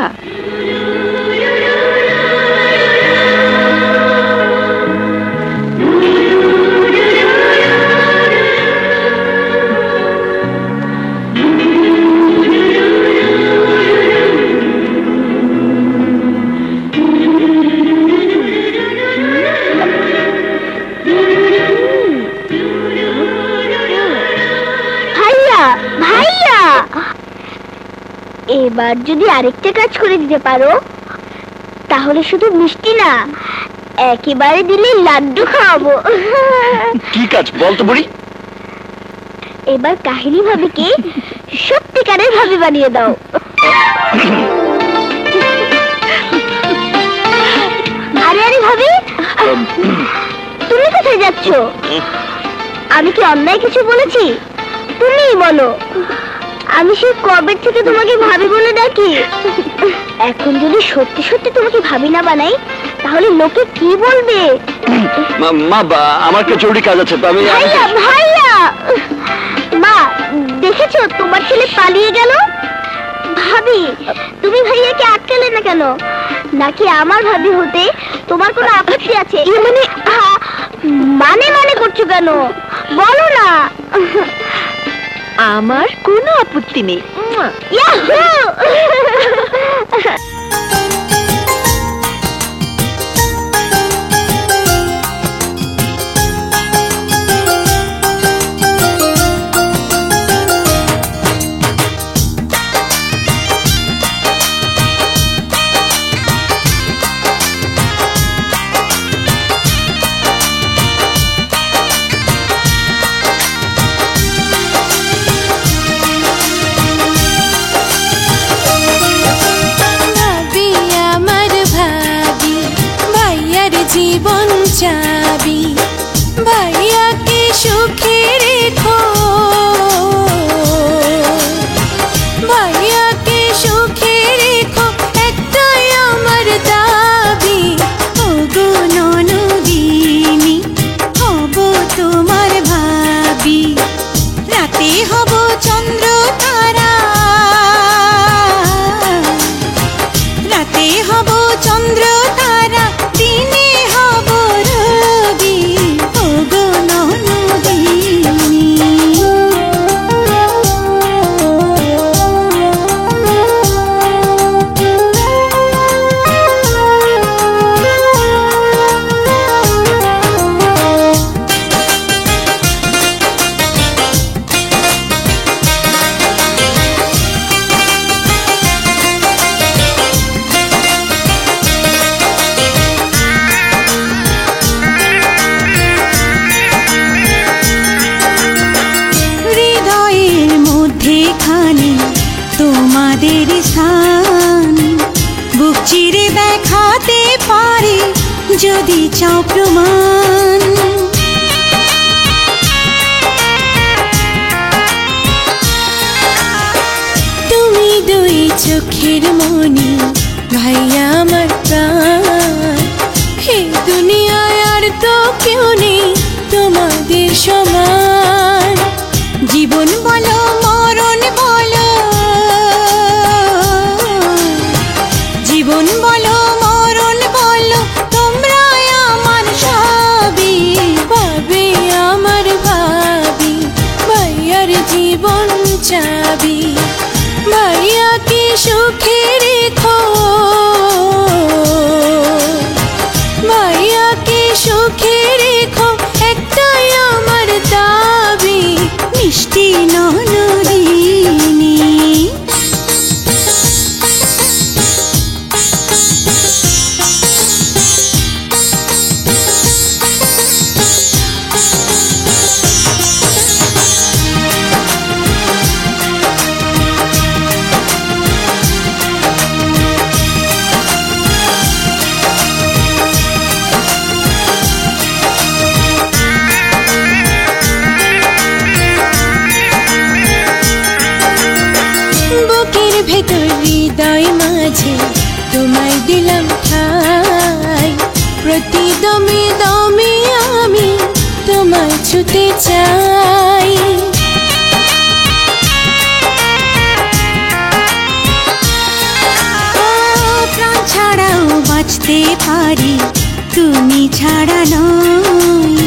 এবার যদি আরেকটা কাজ করে দিতে পারো তাহলে শুধু মিষ্টি না, একেবারে দিলে লাড্ডু খাওয়াবো। কি কাজ বলতো বুড়ি? এবার কাহিনী ভাবিকে সত্যিকারের ভাবি বানিয়ে দাও। আরে আরে ভাবি, তুমি কোথায় যাচ্ছ? আমি কি অন্যায় কিছু বলেছি? তুমিই বলো। আমি সে কবে থেকে তোমাকে ভাবি বলে ডাকি। এখন যদি সত্যি সত্যি তোমাকে ভাবি না বানাই তাহলে লোকে কি বলবে? মা আমার কে জরুরি কাজ আছে, আমি ভাইয়া ভাইয়া, মা দেখেছো তোমার ছেলে পালিয়ে গেল। ভাবি তুমি ভাইয়াকে আটকালে না কেন? নাকি আমার ভাবি হতে তোমার কোনো আপত্তি আছে? মানে মানে করছো কেন বলো না। আমার কোনো আপত্তি নেই। ইয়াহু! জীবন চাবি ভাইয়াকে সুখে রেখো, ভাইয়াকে সুখে রেখো, একটাই আমার দাবি। ওগো ননদিনী হব তোমার ভাবি, রাতে হব চন্দ্র তারা, রাতে হব চন্দ্র তারা, দিনে হব রবি। ওগো ননদিনী হৃদয়ের মধ্যেখানে তোমাদের স্থান, বুক চিরে দেখাতে পারে যদি চাও প্রমাণ। তুমি দুই চোখের মনি ভাইয়া আমার প্রাণ, হে দুনিয়ায় আর তো কেউ নেই তোমাদের সমান। জীবন বলো মরণ বলো, জীবন বলো মরণ বলো, তোমরা আমার সবই। ভাবি আমার ভাবি, ভাইয়ার জীবন চাবি, ভাইয়াকে সুখে রেখো, ভাইয়াকে সুখে রেখো, একটাই আমার দাবি। মিষ্টি ননদিনী বুকের ভেতর হৃদয় মাঝে তোমায় দিলাম ঠাই, প্রতি দমে দমে আমি তোমায় ছুতে চাই। প্রাণ ছাড়াও বাঁচতে পারি, তুমি ছাড়া নয়।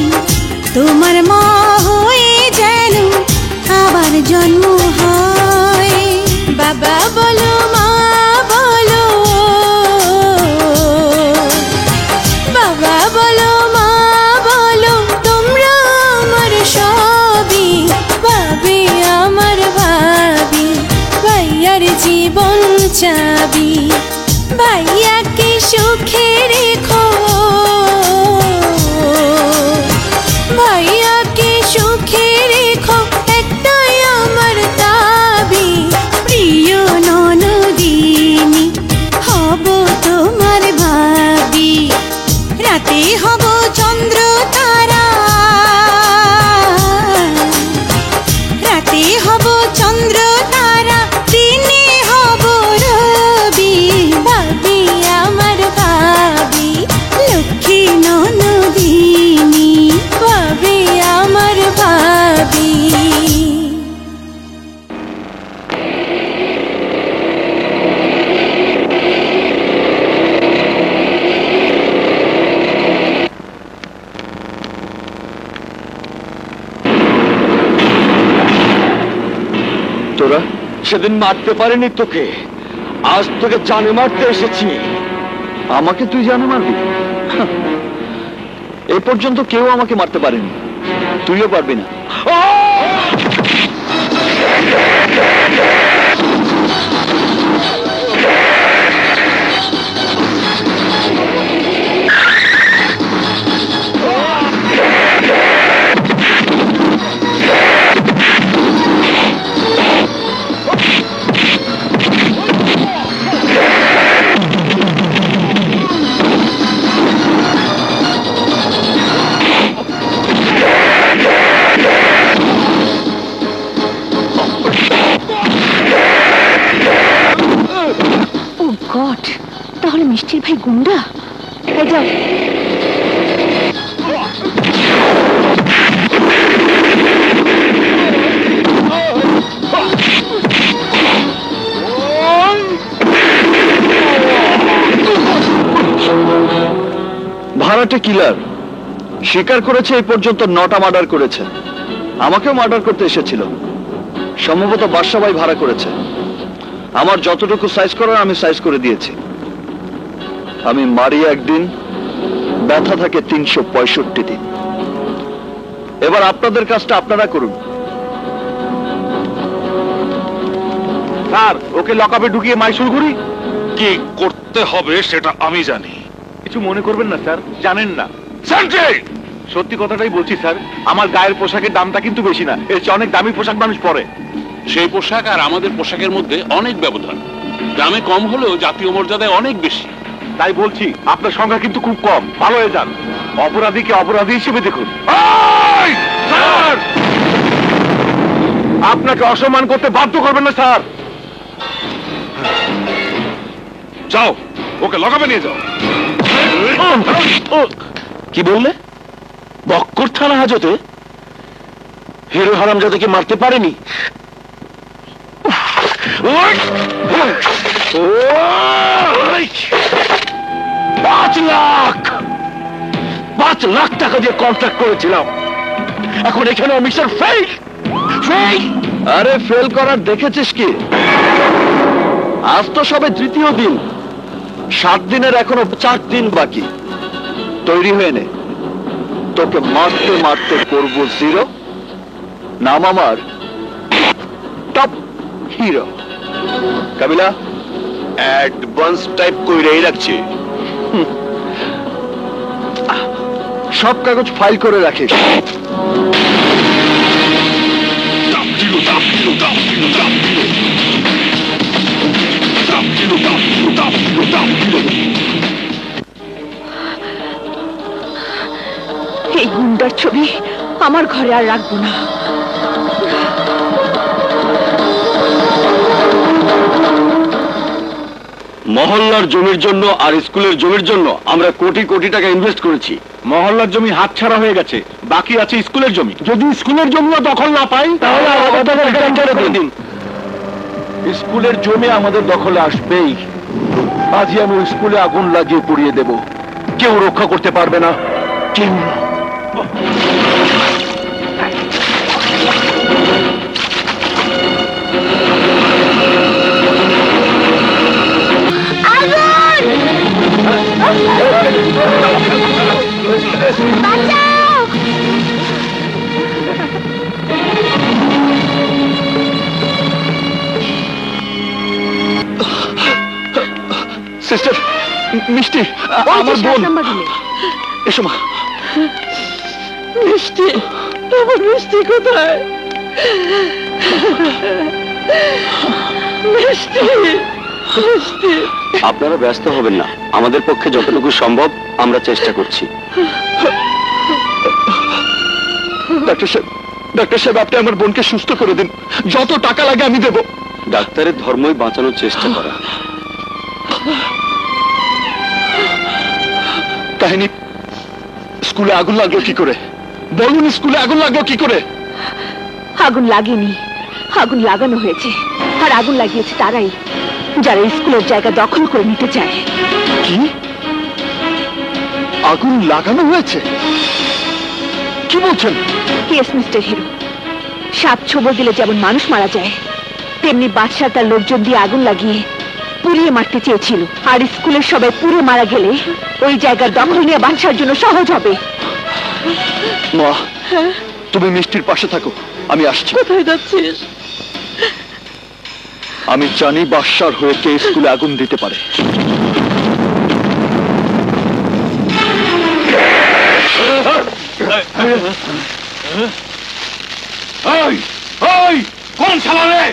তোমার মা হয়ে যেন আবার জন্ম হয়। বাবা বলো মা বলো, বাবা বলো মা বলো, তোমরা আমার সবই। ভাবি আমার ভাবি, ভাইয়ার জীবন সুখে রেখো ভাইয়াকে সুখে রেখো একটাই আমার দাবি প্রিয় ননদিনী হব তোমার ভাবি রাতে হব চন্দ্র তারা রাতে হব চন্দ্র তারা দিনে হব রবি ভাবি আমার ভাবি লক্ষ্মী ননদিনী ভাবি আমার ভাবি তোরা সেদিন মারতে পারেনি তোকে, আজ তোকে জানে মারতে এসেছি। আমাকে তুই জানে মারবি? হাহ, এ পর্যন্ত কেউ আমাকে মারতে পারেনি, তুইও পারবি না। ও গড, তাহলে মিষ্টির ভাই গুন্ডা? এই যাও। ভাড়াটে কিলার স্বীকার করেছে এই পর্যন্ত 9টা মার্ডার করেছে। আমাকেও মার্ডার করতে এসেছিল, সম্ভবত বাদশা ভাই ভাড়া করেছে। আমার যতটুকু সাইজ করার আমি সাইজ করে দিয়েছি। আমি মারি একদিন, ব্যথা থাকে 365 দিন। এবার আপনাদের কাজটা আপনারা করুন। স্যার, ওকে লকআপে ঢুকিয়ে মাইসুর ঘুরি। কি করতে হবে সেটা আমি জানি। কিছু মনে করবেন না স্যার, জানেন না। সত্যি কথাটাই বলছি স্যার, আমার গায়ের পোশাকের দামটা কিন্তু বেশি না, এর চেয়ে অনেক দামি পোশাক মানুষ পরে। সেই পোশাক আর আমাদের পোশাকের মধ্যে অনেক ব্যবধান। দামে কম হলেও জাতীয় মর্যাদায় অনেক বেশি। তাই বলছি আপনার সংখ্যা কিন্তু খুব কম, ভালো হয়ে যান। অপরাধীকে অপরাধী হিসেবে দেখুন। স্যার, আপনাকে অসম্মান করতে বাধ্য করবেন না স্যার। যাও, ওকে লকআপে নিয়ে যাও। কি বললে? বক্কর থানা হাজতে হিরো হারামজাদাকে মারতে পারেনি? 5 লাখ টাকা দিয়ে কন্ট্রাক্ট করেছিলাম, এখন এখানে মিশন ফেল। আরে ফেল করার দেখেছিস কি? আজ তো সবে 3য় দিন, 7 দিনের এখনো 4 দিন বাকি। তৈরি হয়ে নে, তোকে মারতে মারতে করবো 0। নাম আমার টপ হিরো। কাবিলা অ্যাডভান্স টাইপ কইরাই রাখছে। সব কাগজ ফাইল করে রাখিস। এই গুন্ডার ছবি আমার ঘরে আর রাখবো না। মহল্লার জমির জন্য আর স্কুলের জমির জন্য আমরা কোটি কোটি টাকা ইনভেস্ট করেছি। মহল্লার জমি হাতছাড়া হয়ে গেছে, বাকি আছে স্কুলের জমি। যদি স্কুলের জমিও দখল না পাই তাহলে আমাদের দিন। স্কুলের জমি আমাদের দখলে আসবেই। আজই আমি স্কুলে আগুন লাগিয়ে পুড়িয়ে দেব, কেউ রক্ষা করতে পারবে না, কেউ না। সিস্টার, মিষ্টি ওই যে আমার 7 বোন নাম্বার রুমে। এসো মা। মিষ্টি, আমার মিষ্টি কোথায়? মিষ্টি, মিষ্টি। আপনারা ব্যস্ত হবেন না, আমাদের পক্ষে যতটুকু সম্ভব আমরা চেষ্টা করছি। ডাক্তার সাহেব আপনি আমার বোনকে সুস্থ করে দিন, যত টাকা লাগে আমি দেব। ডাক্তারের ধর্মই বাঁচানোর চেষ্টা করা। কাহিনী, স্কুলে আগুন লাগলো কি করে? বলুন, স্কুলে আগুন লাগলো কি করে? আগুন লাগেনি, আগুন লাগানো হয়েছে। আর আগুন লাগিয়েছে তারাই যারা স্কুলের জায়গা দখল করে নিতে চায়। কি? আগুন লাগানো হয়েছে? কি বলছেন? ইয়েস মিস্টার হিরো, সাপ ছোবর দিলে যেমন মানুষ মারা যায়, তেমনি বাদশা তার লোকজন দিয়ে আগুন লাগিয়ে পুড়িয়ে মারতে চেয়েছিল। আর স্কুলের সবাই পুড়ে মারা গেলে ওই জায়গার দখল নিয়ে বাদশার জন্য সহজ হবে। মা, তুমি মিষ্টির পাশে থাকো, আমি আসছি। কোথায় যাচ্ছিস? আমি জানি বাদশার হয়ে কে স্কুলে আগুন দিতে পারে। কোন শালা রে?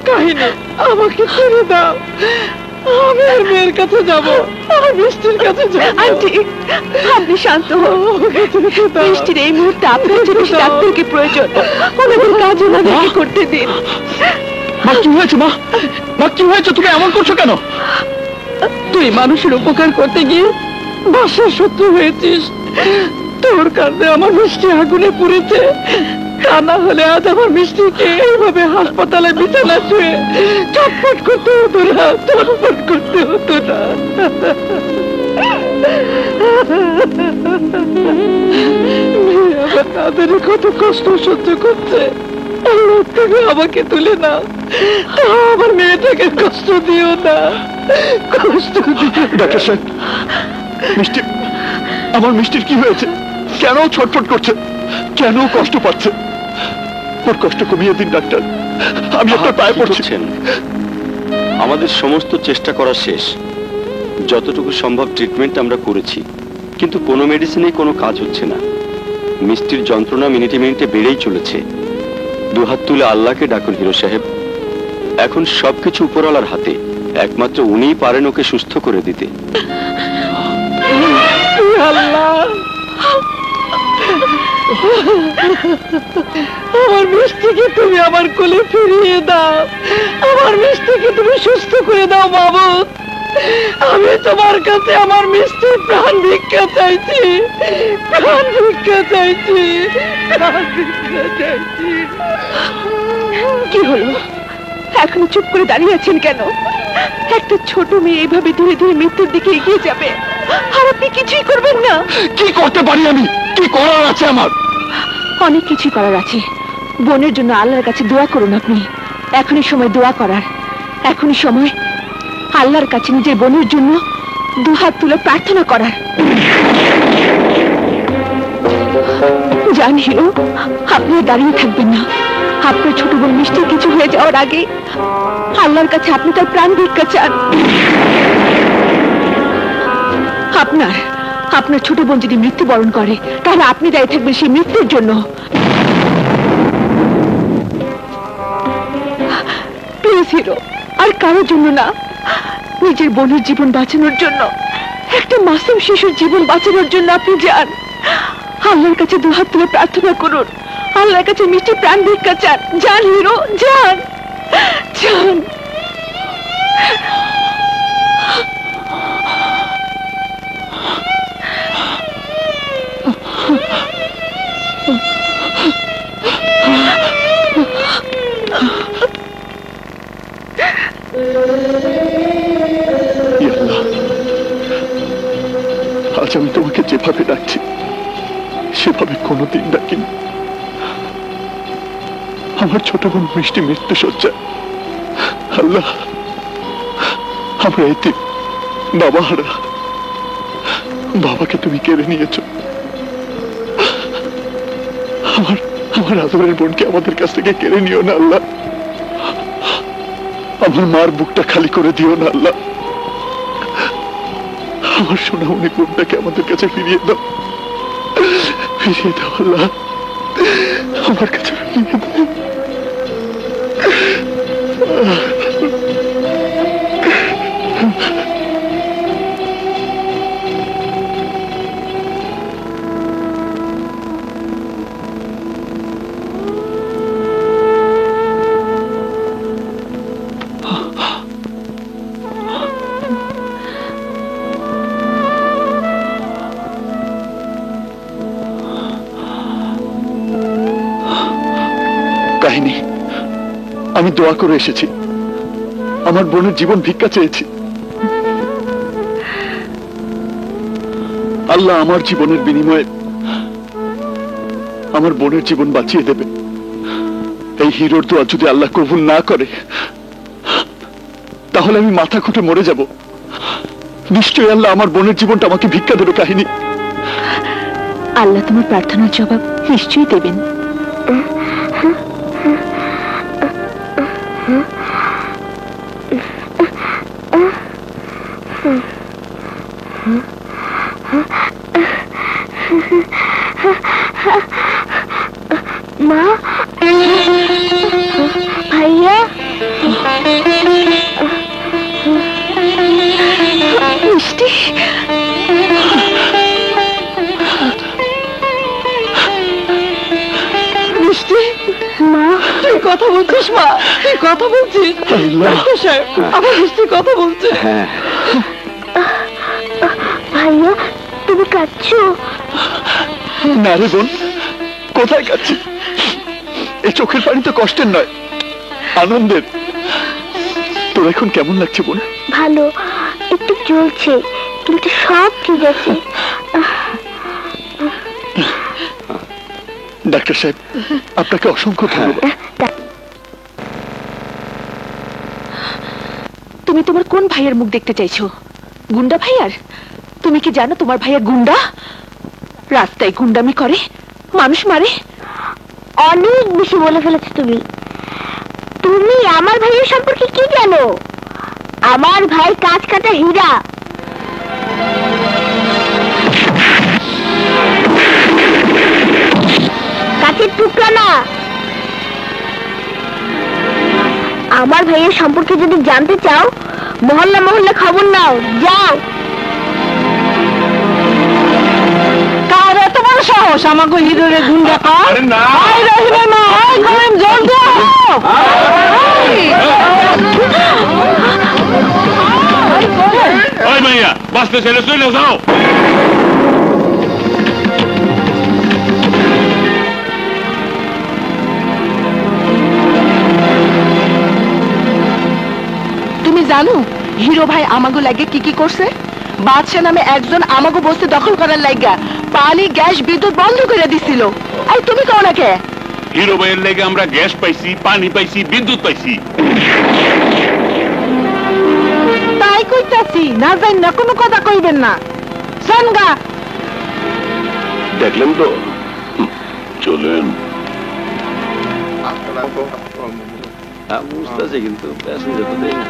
কাহিনী, আমাকে ছেড়ে দাও, আমি আর মেয়ের কাছে যাব, আমার মিষ্টির কাছে যাব। আন্টি, আপনি শান্ত হন। মিষ্টির এই মুহূর্তে আপনার যে বেশি ডাক্তারকে প্রয়োজন, ওনাদের কাজ ওনাদেরকে করতে দিন। মা, কি হয়েছে? মা, মা, কি হয়েছে? তুমি এমন করছো কেন? তুই মানুষের উপকার করতে গিয়ে বাসার শত্রু হয়েছিস। তোর কারণে আমার মিষ্টি আগুনে পুড়েছে। তা না হলে আজ আমার মিষ্টিকে এইভাবে হাসপাতালে বিছানা শুয়ে চটপট করতে হতো না, চটপট করতে হতো না। মেয়ে আমার তাদের কত কষ্ট সহ্য করছে, আল্লাহ থেকে আমাকে তুলে না, আমার মেয়েটাকে কষ্ট দিও না, কষ্ট দিও। ডাক্তার সাহেব, মিষ্টি, আমার মিষ্টির কি হয়েছে? কেন ছটফট করছে? কেন কষ্ট পাচ্ছে? ওর কষ্ট কমিয়ে দিন ডাক্তার, আমি আপনার পায়ে পড়ছি। আমাদের সমস্ত চেষ্টা করা শেষ। যতটুকু সম্ভব ট্রিটমেন্ট আমরা করেছি, কিন্তু কোনো মেডিসিনেই কোনো কাজ হচ্ছে না। মিষ্টির যন্ত্রণা মিনিটে মিনিটে বেড়েই চলেছে। দুহাত তুলে আল্লাহকে ডাকুন হিরো সাহেব, এখন সবকিছু উপরওয়ালার হাতে। একমাত্র উনিই পারেন ওকে সুস্থ করে দিতে। আল্লাহ, আমার মিষ্টিকে তুমি আমার কোলে ফিরিয়ে দাও, আমার মিষ্টিকে তুমি সুস্থ করে দাও মাবুদ। আমি তোমার কাছে আমার মিষ্টির প্রাণ ভিক্ষা চাইছি, প্রাণ ভিক্ষা চাইছি, প্রাণ ভিক্ষা চাইছি। কি হলো? এখনো চুপ করে দাঁড়িয়ে আছেন কেন? একটা ছোট মেয়ে এভাবে ধীরে ধীরে মৃত্যুর দিকে এগিয়ে যাবে, আর আপনি কিছুই করবেন না? কি করতে পারি আমি? কি করার আছে আমার? অনেক কিছু করার আছে। বোনের জন্য আল্লাহর কাছে দোয়া করুন আপনি। এখনই সময় দোয়া করার, এখনই সময় আল্লাহর কাছে নিজের বোনের জন্য দুহাত তুলে প্রার্থনা করার। জান হিরো, আপনি দাঁড়িয়ে থাকবেন না। আপনার ছোট বোন মিষ্টির কিছু হয়ে যাওয়ার আগে আল্লাহর কাছে আপনি তার প্রাণ ভিক্ষা চান। আপনার ছোট বোন যদি মৃত্যুবরণ করে, তাহলে আপনি দায়ী থাকবেন সেই মৃত্যুর জন্য। প্লিজ হিরো, আর কারোর জন্য না, নিজের বোনের জীবন বাঁচানোর জন্য, একটা মাসুম শিশুর জীবন বাঁচানোর জন্য আপনি যান। আল্লাহর কাছে দুহাত তুলে প্রার্থনা করুন, আল্লাহর কাছে মিষ্টি প্রাণ ভিক্ষা চান। যান হিরো, যান, যান। আমি তোমাকে যেভাবে ডাকছি সেভাবে কোনোদিন ডাকিনি। আমার ছোট বোন মিষ্টি মৃত্যু সজ্জা। আল্লাহ, আমরা এতে বাবা হারা, বাবাকে তুমি কেড়ে নিয়েছ। আমার আমার আদরের বোনকে আমাদের কাছ থেকে কেড়ে নিও না আল্লাহ। আমার মার বুকটা খালি করে দিও না আল্লাহ। আমার সোনামণি বোনটাকে আমাদের কাছে ফিরিয়ে দাও, ফিরিয়ে দাও আল্লাহ, আমার কাছে ফিরিয়ে দাও। কাহিনী, আমি দোয়া করে এসেছি, আমার বোনের জীবন ভিক্ষা চেয়েছি। আল্লাহ আমার জীবনের বিনিময়ে আমার বোনের জীবন বাঁচিয়ে দেবে। এই হিরোর দোয়া যদি আল্লাহ কবুল না করে তাহলে আমি মাথা খুঁটে মরে যাব। নিশ্চয়ই আল্লাহ আমার বোনের জীবনটা আমাকে ভিক্ষা দেবে। কাহিনী, আল্লাহ তোমার প্রার্থনার জবাব নিশ্চয়ই দেবেন। মা, ভাইয়া, মিষ্টি, মিষ্টি, মা, তুই কথা বলছিস? মা, তুই কথা বলছিস? ডাক্তার সাহেব, আমার মিষ্টি কথা বলছে। ভাইয়া, তুমি কাঁদছো? না রে বোন, কোথায় কাচ্ছি? এই চোখের পানি তো কষ্টের নয়, আনন্দের। তোর এখন কেমন লাগছে বোন? ভালো, একটু চলছে, কিন্তু সব ঠিক আছে। ডাক্তার সাহেব, আপনাকে অসংখ্য ধন্যবাদ। তুমি তোমার কোন ভাইয়ের মুখ দেখতে চাইছো? গুন্ডা ভাইয়ার? তুমি কি জানো তোমার ভাইয়া গুন্ডা? রাস্তায় গুন্ডামি করে, মানুষ মারে। অনেক বেশি বলে ফেলেছো তুমি। তুমি আমার ভাইয়ের সম্পর্কে কি জানো? আমার ভাই কাঁচ কাটা হীরা। কাঁচের টুকরা না। আমার ভাইয়ের সম্পর্কে যদি জানতে চাও, মহল্লা মহল্লা খবর নাও, যাও। কার এত বড় সাহস আমাকে হিরোরে গুন্ডা কর? আয় রহিমের মা, আয় করেন, জলদি আও। ওই মাইয়া, বাঁচতে ছেলে চলে যাও। তুমি জানো হিরো ভাই আমাগো লাগে কি কি করছে? বাদশা নামে একজন আমাগো বস্তি দখল করার লাগা পানি, গ্যাস, বিদ্যুৎ বন্ধ করে দিছিল। এই তুমি কও না কে? হিরো ভাইয়ের লেগে আমরা গ্যাস পাইছি, পানি পাইছি, বিদ্যুৎ পাইছি। তাই কইতাছি, না জানি না কোনো কথা কইবেন না। সঙ্গা দেখলেন তো, চলেন। বুঝতেছে কিন্তু প্যাসেঞ্জার তো দেয় না।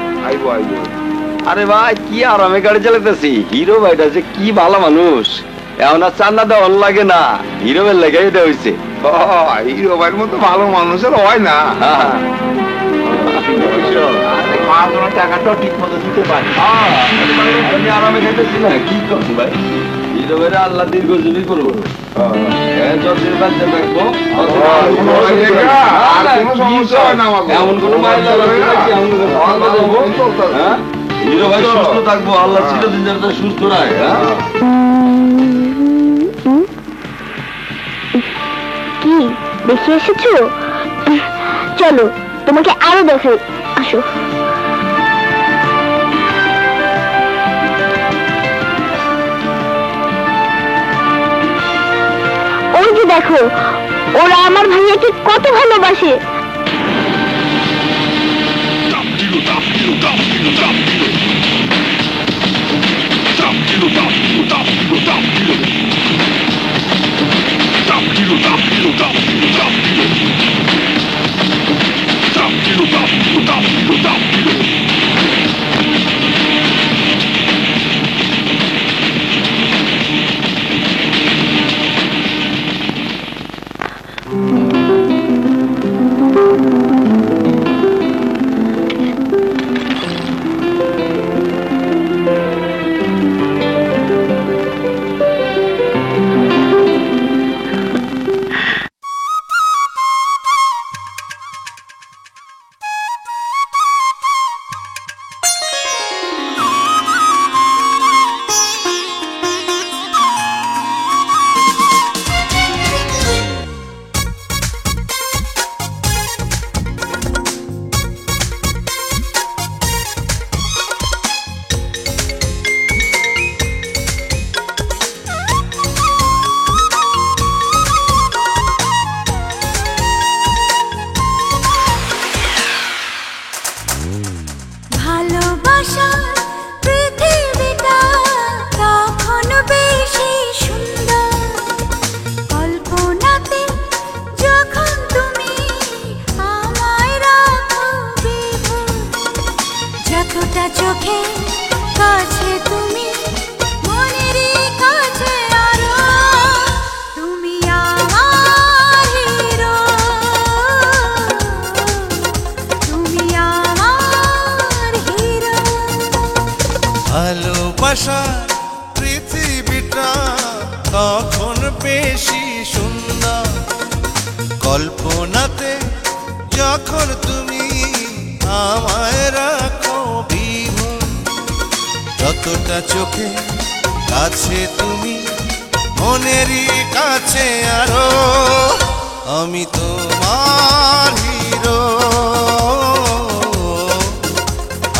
আরে ভাই, কি আরামে গাড়ি চালাতেছি। হিরো ভাইটা যে কি ভালো মানুষ, এখন আর চান্দা দেওয়ার লাগে না, হিরো ভাইয়ের লেগে এটা হয়েছে। হিরো ভাইয়ের মতো ভালো মানুষের হয় না। টাকাটা ঠিক মতো দিতে পারি, আমি আরামে খাইতেছি না। কি করুন ভাই, হিরো ভাইরা আল্লাহ দীর্ঘজীবী করবো, যতদিন বাঁচতে থাকবো এমন কোনো মাইল হিরো ভাই সুস্থ থাকবো, আল্লাহ চিরদিন যাতে সুস্থ রাখে। কি দেখে এসেছো? চলো তোমাকে আরো দেখাই, আসো। দেখো ওরা আমার ভাইয়াকে কত ভালোবাসে। ভালোবাসার পৃথিবীটা তখন বেশি সুন্দর, কল্পনাতে যখন তুমি আমায় রাখো বিভোর, যতটা চোখে কাছে তুমি মনেরই কাছে আরো, আমি তোমার হিরো,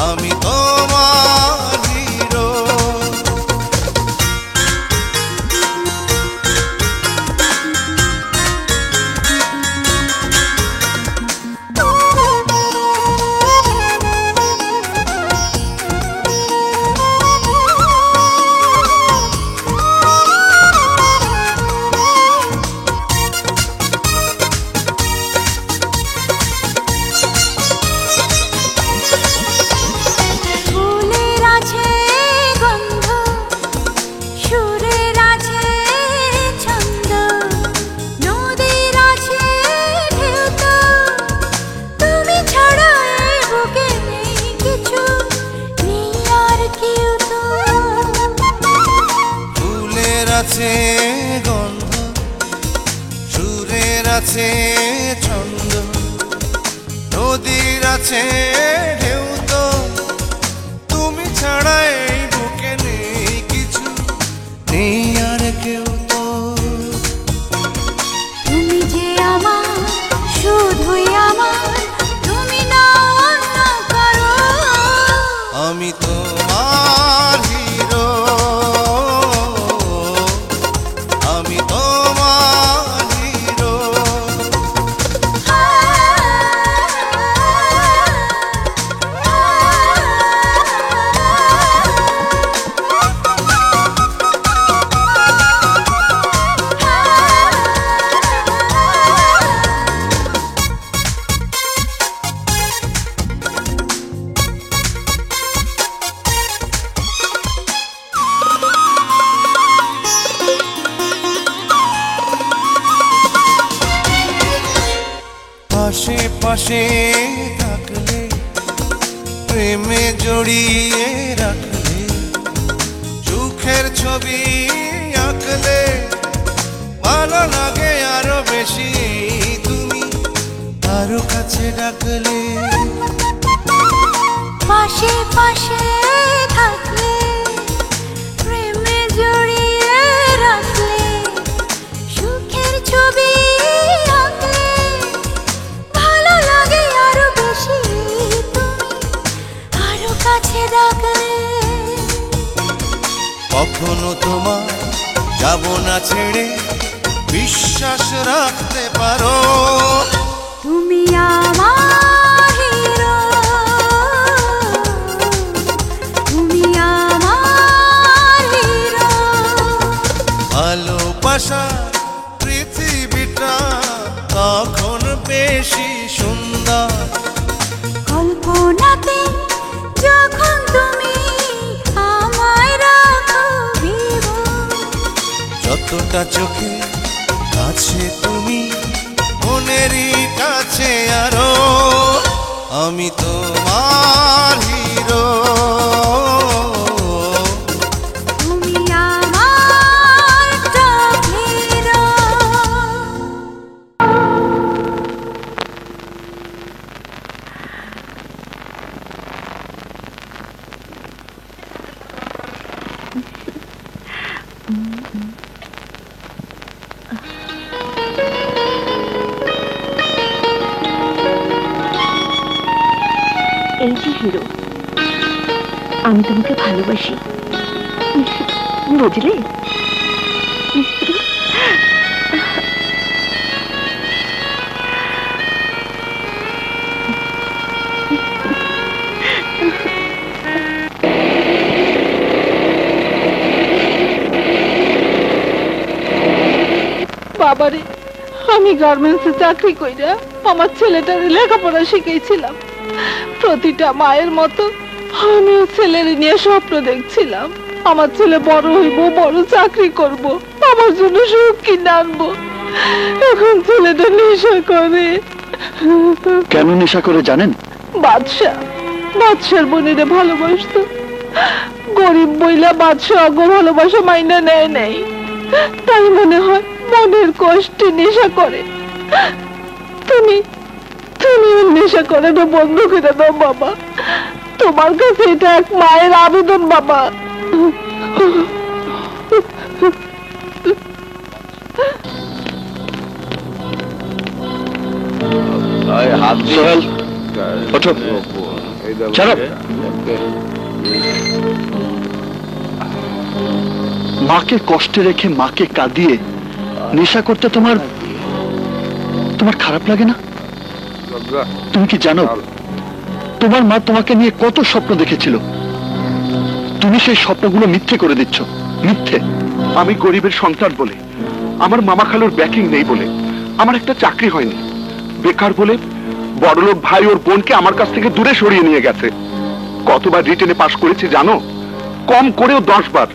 আমি তোমার হিরো। আছে গন্ধ, সুরের আছে ছন্দ, নদীর আছে ঢেউ, তো তুমি ছাড়া এই বুকে নেই কিছু, নেই আর কেউ তো। তুমি যে আমার, শুধুই আমার, তুমি না অন্য কারো, আমি তোমার হিরো, আমি তোমার হিরো। পাশে পাশে থাকলে, প্রেমে জড়িয়ে রাখলে, সুখের ছবি আঁকলে ভালো লাগে আরো বেশি, তুমি আরো কাছে ডাকলে। পাশে পাশে থাকলে, প্রেমে জড়িয়ে রাখলে, সুখের ছবি আঁকলে ভালো লাগে আরো বেশি, তুমি আরো কাছে ডাকলে। কখনো তোমার যাব না ছেড়ে, বিশ্বাস রাখতে পারো। তুমি আমার হিরো, তুমি আমার হিরো। ভালোবাসার পৃথিবীটা তখন বেশি সুন্দর। কল্পনাতে যখন তুমি আমায় রাখো বিভোর। যতটা চোখে কাছে তুমি, মনেরই কাছে আরো। আমি তোমার হিরো। তুমি আমার টপ হিরো। এই যে হিরো, আমি তোমাকে ভালোবাসি, বুঝলে? বাবারে, আমি গার্মেন্টসে চাকরি কইরা আমার ছেলেটার লেখাপড়া শিখেছিলাম। প্রতিটা মায়ের মতো আমিও ছেলের নিয়ে স্বপ্ন দেখছিলাম। আমার ছেলে বড় হইব, বড় চাকরি করব, আমার জন্য সুখ কিনে আনবো। এখন ছেলেটা নেশা করে। কেন নেশা করে জানেন? বাদশার বোনেরে ভালোবাসতো। গরিব বইলা বাদশা অগ ভালোবাসা মাইনা নেয় নাই, তাই মনে হয় মনের কষ্টে নেশা করে। তুমি নেশা করে না বন্ধ করে দাও বাবা। তোমার কাছে এটা এক মায়ের আবেদন বাবা। সোহেল, ওঠো। ছাড়ো। মাকে কষ্টে রেখে মাকে কাঁদিয়ে নেশা করতে তোমার খারাপ লাগে না? তুমি কি জানো তোমার মা তোমাকে নিয়ে কত স্বপ্ন দেখেছিল? তুমি সেই স্বপ্নগুলো মিথ্যে করে দিচ্ছ। মিথ্যে। আমি গরিবের সন্তান বলে, আমার মামা খালুর ব্যাকিং নেই বলে আমার একটা চাকরি হয়নি, বেকার বলে বড়লোক ভাই ওর বোনকে আমার কাছ থেকে দূরে সরিয়ে নিয়ে গেছে। কতবার রিটেনে পাশ করেছি জানো? কম করেও 10 বার।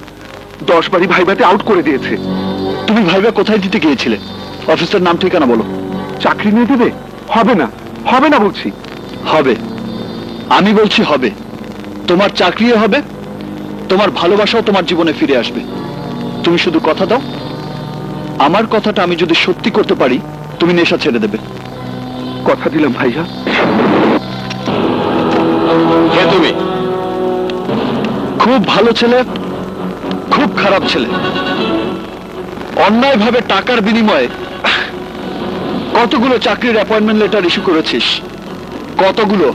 10 বারই ভাইভাতে আউট করে দিয়েছে। তুমি ভাইবা কোথায় দিতে গিয়েছিলে? অফিসের নাম ঠিকানা বলো। চাকরি নিয়ে দেবে? হবে না, হবে না বলছি। হবে, আমি বলছি হবে। তোমার চাকরিও হবে, তোমার ভালোবাসাও তোমার জীবনে ফিরে আসবে। তুমি শুধু কথা দাও, আমার কথাটা আমি যদি সত্যি করতে পারি তুমি নেশা ছেড়ে দেবে। কথা দিলাম ভাইয়া। কে তুমি? খুব ভালো ছেলে, খুব খারাপ ছেলে। অন্যায়ভাবে টাকার বিনিময়ে কতগুলো চাকরির অ্যাপয়েন্টমেন্ট লেটার ইস্যু করেছিস? কতগুলো?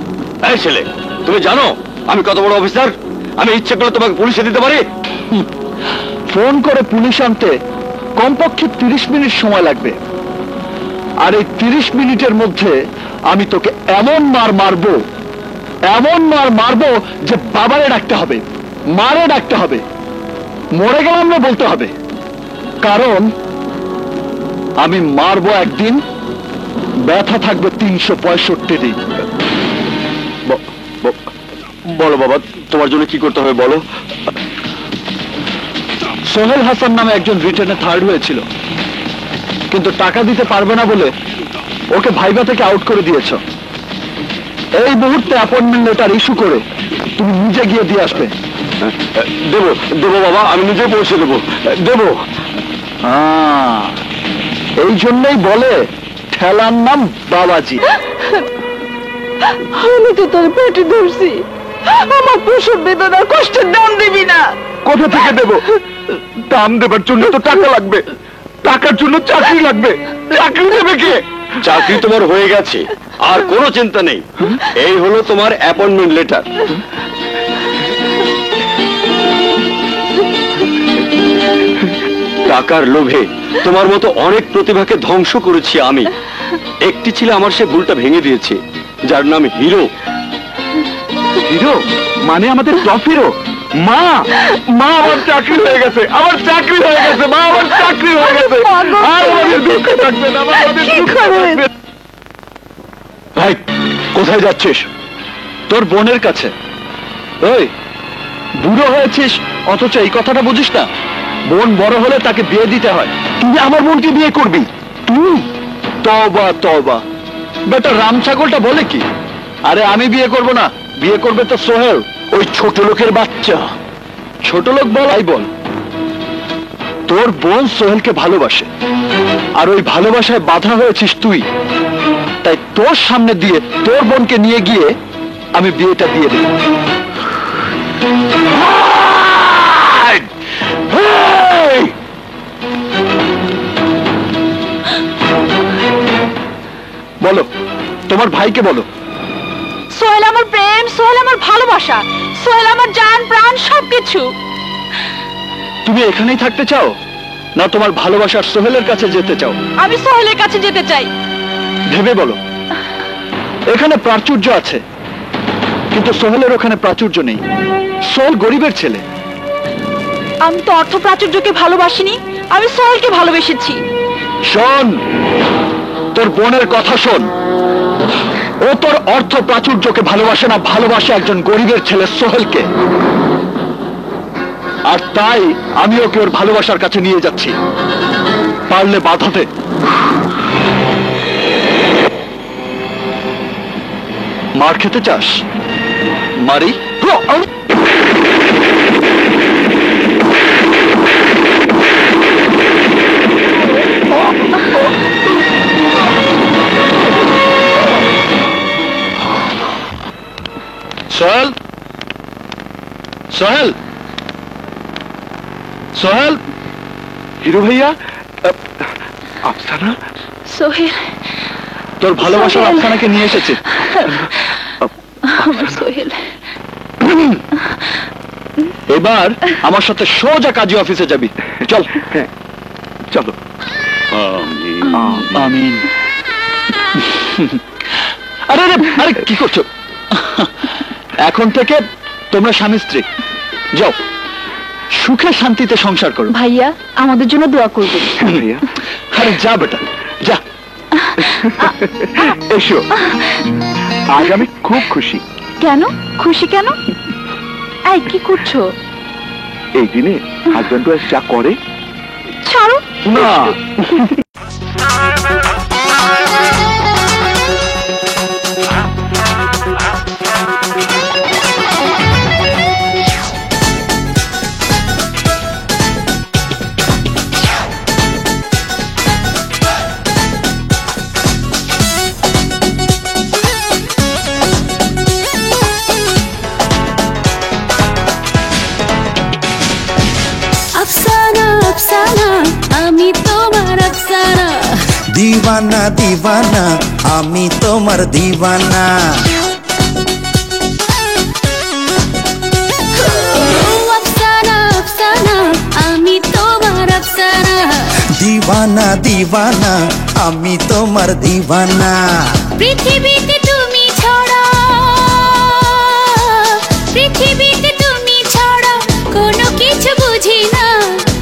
এই ছেলে, তুমি জানো আমি কত বড় অফিসার? আমি ইচ্ছে করে তোমাকে পুলিশে দিতে পারি। ফোন করে পুলিশ আনতে কমপক্ষে 30 মিনিট সময় লাগবে। আর এই 30 মিনিটের মধ্যে আমি তোকে এমন মার মারবো যে বাবারে ডাকতে হবে, মারে ডাকতে হবে, মরে গেলাম না বলতে হবে। কারণ আমি মারবো একদিন, ব্যথা থাকবে 365 দিন। বলো বাবা, তোমার জন্য কি করতে হবে বলো। সোহেল হাসান নামে একজন রিটেনে 3rd হয়েছিল, কিন্তু টাকা দিতে পারবে না বলে ওকে ভাইবা থেকে আউট করে দিয়েছ। এই মুহূর্তে অ্যাপয়েন্টমেন্ট লেটার ইস্যু করে তুমি নিজে গিয়ে দিয়ে আসবে। দেবো বাবা, আমি নিজে পৌঁছে দেবো। এই জন্যই বলে ঠেলার নাম বাবাজি। আমি তো তোর পেটে ধরছি, আমার প্রসব বেদনার কষ্টের দাম দিবি না। কোথা থেকে দেব? দাম দেবার জন্য তো টাকা লাগবে, টাকার জন্য চাকরি লাগবে। চাকরি দেবে কে? চাকরি তোমার হয়ে গেছে, আর কোনো চিন্তা নেই। এই হলো তোমার অ্যাপয়েন্টমেন্ট লেটার। টাকার লোভে তোমার মতো অনেক প্রতিভাকে ধ্বংস করেছি আমি। একটি ছিল আমার সে ভুলটা ভেঙে দিয়েছে, যার নাম হিরো। হিরো মানে আমাদের টপ হিরো। মা মা আমার চাকরি হয়ে গেছে, আমার চাকরি হয়ে গেছে, মা আমার চাকরি হয়ে গেছে। আর আমাদের দুঃখ থাকবে না, আমাদের দুঃখ থাকবে না। ভাই কোথায় যাচ্ছিস? তোর বোনের কাছে। ওই বুড়ো হয়েছিস অথচ এই কথাটা বুঝিস না? বোন বড় হলে তাকে বিয়ে দিতে হয়। তুই আমার বোনকে বিয়ে করবি? তুই? তওবা তওবা, বেটা রাম ছাগলটা বলে কি? আরে আমি বিয়ে করব না, বিয়ে করবে তো সোহেল, ওই ছোট লোকের বাচ্চা। ছোট লোক বল, আই বল। তোর বোন সোহেলকে ভালোবাসে, আর ওই ভালোবাসায় বাধা হয়েছিস তুই। তাই তোর সামনে দিয়ে তোর বোনকে নিয়ে গিয়ে আমি বিয়েটা দিয়ে দেব। বলো, তোমার ভাইকে বলো। সোহেল আমার প্রেম, সোহেল আমার ভালোবাসা, সোহেল আমার জান প্রাণ সবকিছু। তুমি এখানেই থাকতে চাও, না তোমার ভালোবাসার সোহেলের কাছে যেতে চাও? আমি সোহেলের কাছে যেতে চাই। ভেবে বলো। এখানে প্রাচুর্য আছে, কিন্তু সোহেলের ওখানে প্রাচুর্য নেই। সোহেল গরিবের ছেলে। আমি তো অর্থ প্রাচুর্যকে ভালোবাসিনি, আমি সোহেলকে ভালোবেসেছি। শোন, তোর বোনের কথা শোন। ও তোর অর্থ প্রাচুর্যকে ভালোবাসে না, ভালোবাসে একজন গরিবের ছেলে সোহেলকে। আর তাই আমি ওকে ওর ভালোবাসার কাছে নিয়ে যাচ্ছি। পারলে বাধা দে। মার খেতে চাস? মারি? সোহেল, সোহেল, সোহেল। হিরো ভাইয়া, আফসানা। সোহেল, তোর ভালোবাসার সোহেল। আফসানাকে নিয়ে এসেছে। আমার সোহেল। এবার আমার সাথে সোজা কাজী অফিসে যাবি। চল। চলো। আমিন। আরে আরে আরে কি করছো? এখন থেকে তোমরা স্বামী স্ত্রী। যাও, সুখে শান্তিতে সংসার করো। ভাইয়া আমাদের জন্য দোয়া করবেন। ভাইয়া, আরে যা বেটা, যা। এসো। আজ আমি খুব খুশি। কেন খুশি কেন? এই কি করছো? এই দিনে হাজব্যান্ড ওয়াইফ যা করে। ছাড়ো না। আফসানা আফসানা আমি তোমার আফসানা, দিওয়ানা দিওয়ানা আমি তোমার দিওয়ানা। আফসানা আফসানা আমি তোমার আফসানা, দিওয়ানা দিওয়ানা আমি তোমার দিওয়ানা। পৃথিবীতে তুমি ছাড়া, পৃথিবীতে তুমি ছাড়া কোনো কিছু বুঝি না,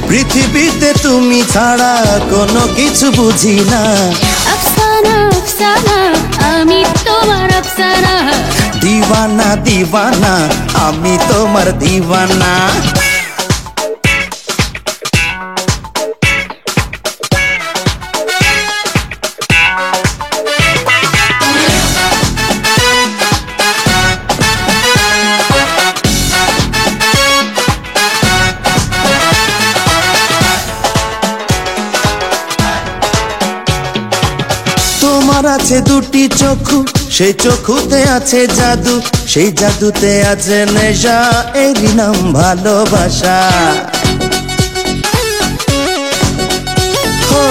পৃথিবীতে তুমি ছাড়া কোনো কিছু বুঝি না। আফসানা আফসানা আমি তোমার আফসানা, দিওয়ানা দিওয়ানা আমি তোমার দিওয়ানা। তোমার আছে দুটি চক্ষু, সেই চক্ষুতে আছে জাদু, সেই জাদুতে আছে নেশা, এরই নাম ভালোবাসা। ও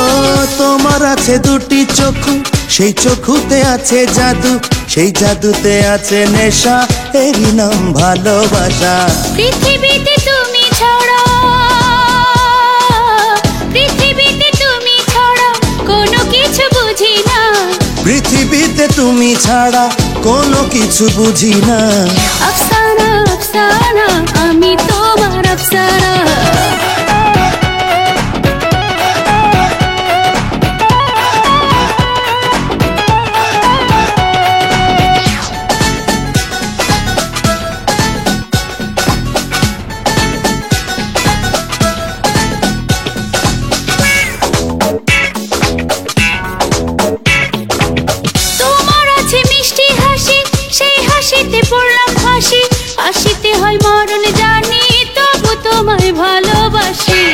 তোমার আছে দুটি চক্ষু, সেই চক্ষুতে আছে জাদু, সেই জাদুতে আছে নেশা, এরই নাম ভালোবাসা। পৃথিবীতে তুমি ছাড়া, পৃথিবীতে তুমি ছাড়া কোনো কিছু বুঝি না। আফসানা আফসানা আমি তোমার আফসানা। হাসিতে হয় মরণ জানি তবু তোমায় ভালোবাসি।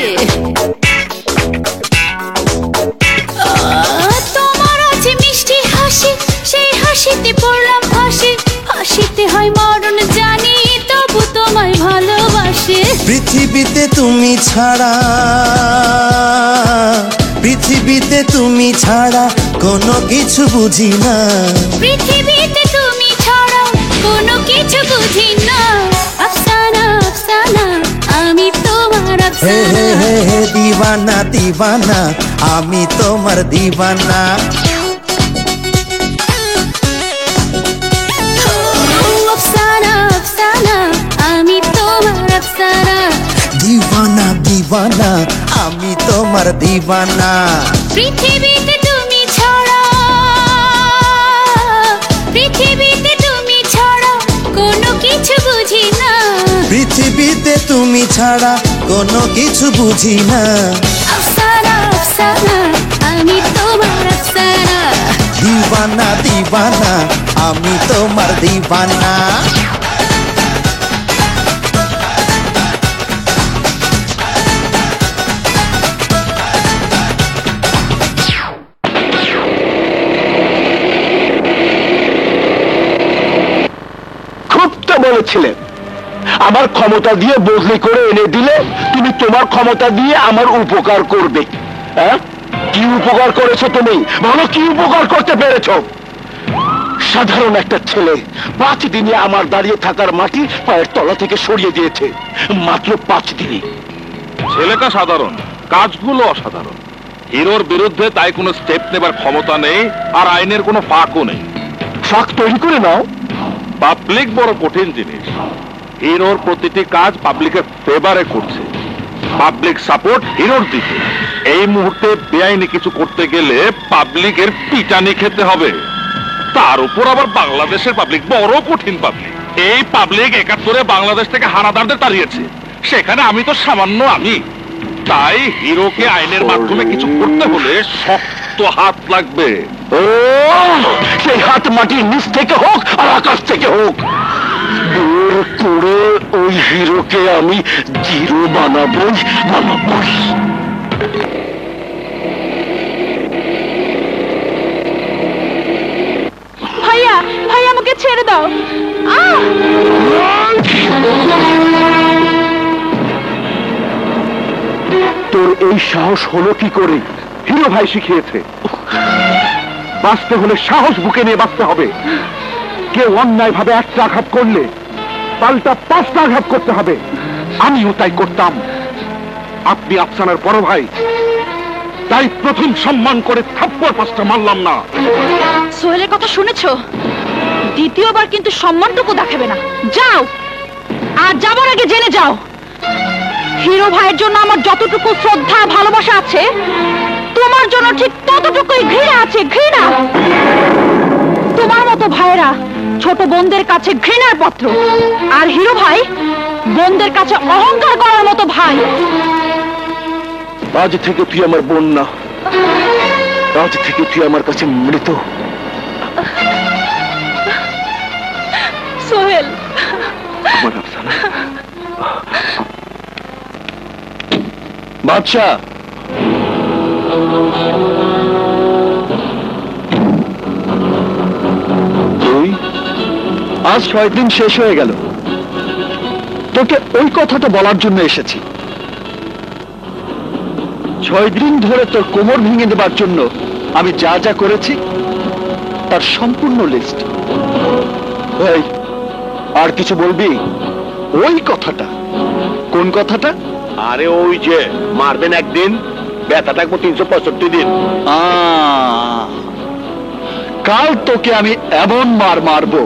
তোমার আছে মিষ্টি হাসি সেই হাসিতে পড়লাম ফাঁসি। হাসিতে হয় মরণ জানি তবু তোমায় ভালোবাসি। পৃথিবীতে তুমি ছাড়া, পৃথিবীতে তুমি ছাড়া কোনো কিছু বুঝি না। পৃথিবীতে তুমি ছাড়া কোনো কিছু বুঝি না। আফসানা আফসানা আমি তোমার আফসানা। হে হে দিওয়ানা দিওয়ানা আমি তোমার দিওয়ানা। আফসানা আফসানা আমি তোমার আফসানা। দিওয়ানা দিওয়ানা আমি তোমার দিওয়ানা। পৃথিবীতে তুমি ছাড়া, পৃথিবীতে তুমি ছাড়া কোনো কিছু বুঝি না। পৃথিবীতে তুমি ছাড়া কোনো কিছু বুঝি না। আফসানা আফসানা আমি তোমার আফসানা। দিওয়ানা দিওয়ানা আমি তোমার দিওয়ানা। বলেছিলেন আমার ক্ষমতা দিয়ে বদলি করে এনে দিলে তুমি তোমার ক্ষমতা দিয়ে আমার উপকার করবে। হ্যাঁ, কি উপকার করেছো তুমি বলো, কি উপকার করতে পেরেছো? সাধারণ একটা ছেলে 5 দিনে আমার দাঁড়িয়ে থাকার মাটি পায়ের তলা থেকে সরিয়ে দিয়েছে, মাত্র 5 দিনে। ছেলেটা সাধারণ, কাজগুলো অসাধারণ। হিরোর বিরুদ্ধে তাই কোনো স্টেপ নেবার ক্ষমতা নেই, আর আইনের কোনো ফাঁকও নেই। ফাঁক তৈরি করে নাও। পাবলিক বড় কঠিন জিনিস। হিরোর প্রতিটি কাজ পাবলিকের ফেভারে করছে, পাবলিক সাপোর্ট হিরোর দিকে। এই মুহূর্তে বেআইনি কিছু করতে গেলে পাবলিকের পিটানি খেতে হবে। তার উপর আবার বাংলাদেশের পাবলিক বড় কঠিন পাবলিক। এই পাবলিক 71-এ বাংলাদেশ থেকে হানাদারদের তাড়িয়েছে, সেখানে আমি তো সামান্য আমি। তাই হিরোকে আইনের মাধ্যমে কিছু করতে হলে শক্ত হাত লাগবে। ও সেই হাত মাটির নিচ থেকে হোক আর আকাশ থেকে হোক, বের করে ওই হিরোকে আমি জিরো বানাবই বানাবই। ভাইয়া ভাইয়া আমাকে ছেড়ে দাও। তোর এই সাহস হলো কি করে? হিরো ভাই শিখিয়েছে, বাঁচতে হলে সাহস বুকে নিয়ে বাঁচতে হবে। কেউ অন্যায় ভাবে একটা আঘাত করলে পাল্টা 5টা আঘাত করতে হবে। আমিও তাই করতাম। আপনি আফসানার বড় ভাই, তাই প্রথম সম্মান করে থাপ্পড় 5টা মারলাম না। সোহেলের কথা শুনেছো? দ্বিতীয়বার কিন্তু সম্মানটুকু দেখাবে না। যাও, আর যাবার আগে জেনে যাও, হিরো ভাইয়ের জন্য আমার যতটুকু শ্রদ্ধা ভালোবাসা আছে, তোমার জন্য ঠিক ততটুকুই ঘৃণা আছে। ঘৃণা। তোমার মতো ভাইয়েরা ছোট বোনদের কাছে ঘৃণার পাত্র, আর হিরো ভাই বোনদের কাছে অহংকার করার মতো ভাই। আজ থেকে তুই আমার বোন না, আজ থেকে তুই আমার কাছে মৃত। সোহেল, বাদশা, তুই আজ 6 দিন শেষ হয়ে গেল, তোকে ওই কথাটা বলার জন্য এসেছি। 6 দিন ধরে তোর কোমর ভেঙে দেবার জন্য আমি যা যা করেছি তার সম্পূর্ণ লিস্ট। এই, আর কিছু বলবি? ওই কথাটা। কোন কথাটা? আরে ওই যে মারবেন একদিন, ব্যথা থাকবো 365 দিন। কাল তোকে আমি এমন মার মারবো,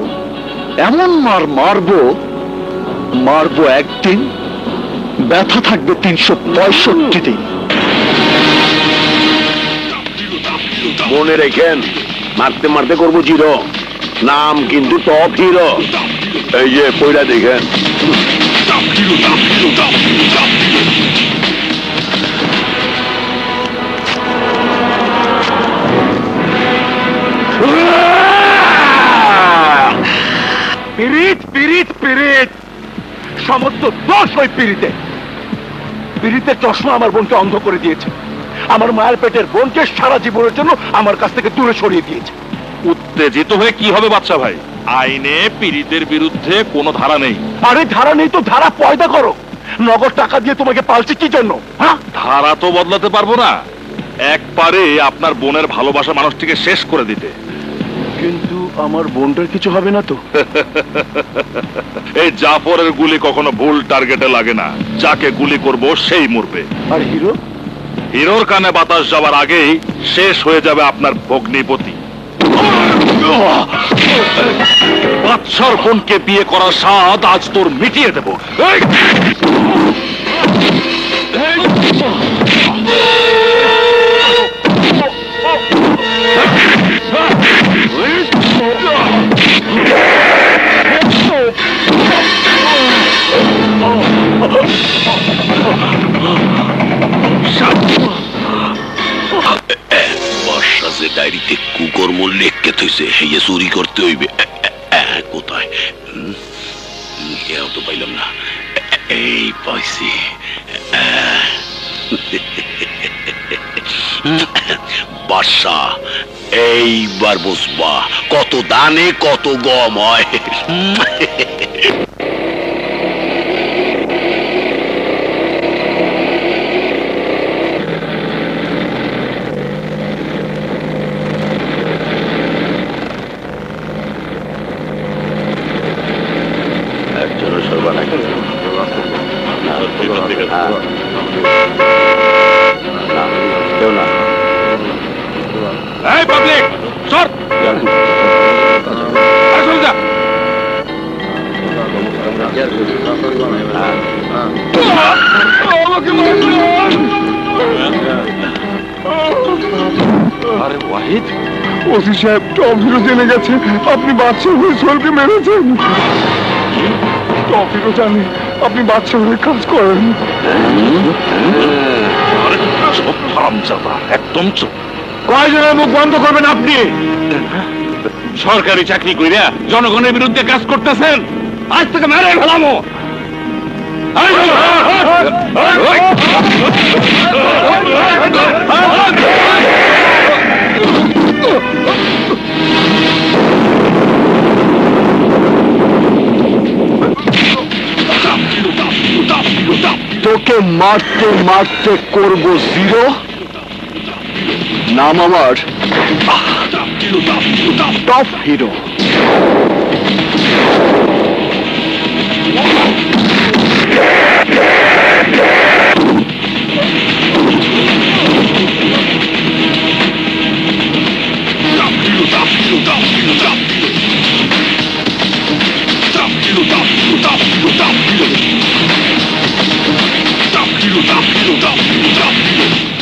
এমন মার মারবো, মারবো একদিন, ব্যথা থাকবে 365 দিন। মনে রেখেন, মারতে মারতে করবো জিরো, নাম কিন্তু টপ হিরো। এই যে পয়লা দেখেন, পিরিত পিরিত পিরিত, সমস্ত দোষ ওই পিরিতে। পিরিতের চশমা আমার বোনকে অন্ধ করে দিয়েছে, আমার মায়ের পেটের বোনকে সারা জীবনের জন্য আমার কাছ থেকে দূরে সরিয়ে দিয়েছে। উত্তেজিত হয়ে কি হবে বাচ্চা ভাই? আইনে পীড়িতের বিরুদ্ধে কোনো ধারা নেই। আরে ধারা নেই তো ধারা পয়দা করো। নগদ টাকা দিয়ে তোমাকে পালছি কি জন্য? হ্যাঁ, ধারা তো বদলাতে পারবো না, একবারে আপনার বোনের ভালোবাসা মানুষটিকে শেষ করে দিতে। কিন্তু আমার বোনটার কিছু হবে না তো? এই জাফরের গুলি কখনো ভুল টার্গেটে লাগে না, যাকে গুলি করব সেই মরবে। আর হিরো? হিরোর কানে বাতাস যাবার আগেই শেষ হয়ে যাবে আপনার ভগ্নিপতি। বাদশার বোনকে বিয়ে করার স্বাদ আজ তোর মিটিয়ে দেব। বর্ষা যে ডায়েরিতে কুকর্ম লেখকে থইছে হেয়ে চুরি করতে হইবে। কোথায় কেউ তো পাইলাম না। এই পাইছি, বর্ষা এইবার বুঝবা কত দানে কত গম হয়। এই পাবলিক সর, চলে যা। আরে ওয়াহিদ, ওসি সাহেব টপ হিরো জেনে গেছে আপনি বাদশা হয়ে সোহেলকে মেরেছেন। টপ হিরো জানে আপনি বাদশা হয়ে কাজ করেন। চুপ হারামজাদা, একদম চুপ। কয়জনের মুখ বন্ধ করবেন আপনি? সরকারি চাকরি কইরা জনগণের বিরুদ্ধে কাজ করতেছেন, আজ থেকে মেরে ফেলামো। তোকে মারতে মারতে করব জিরো, নাম আমার টপ হিরো।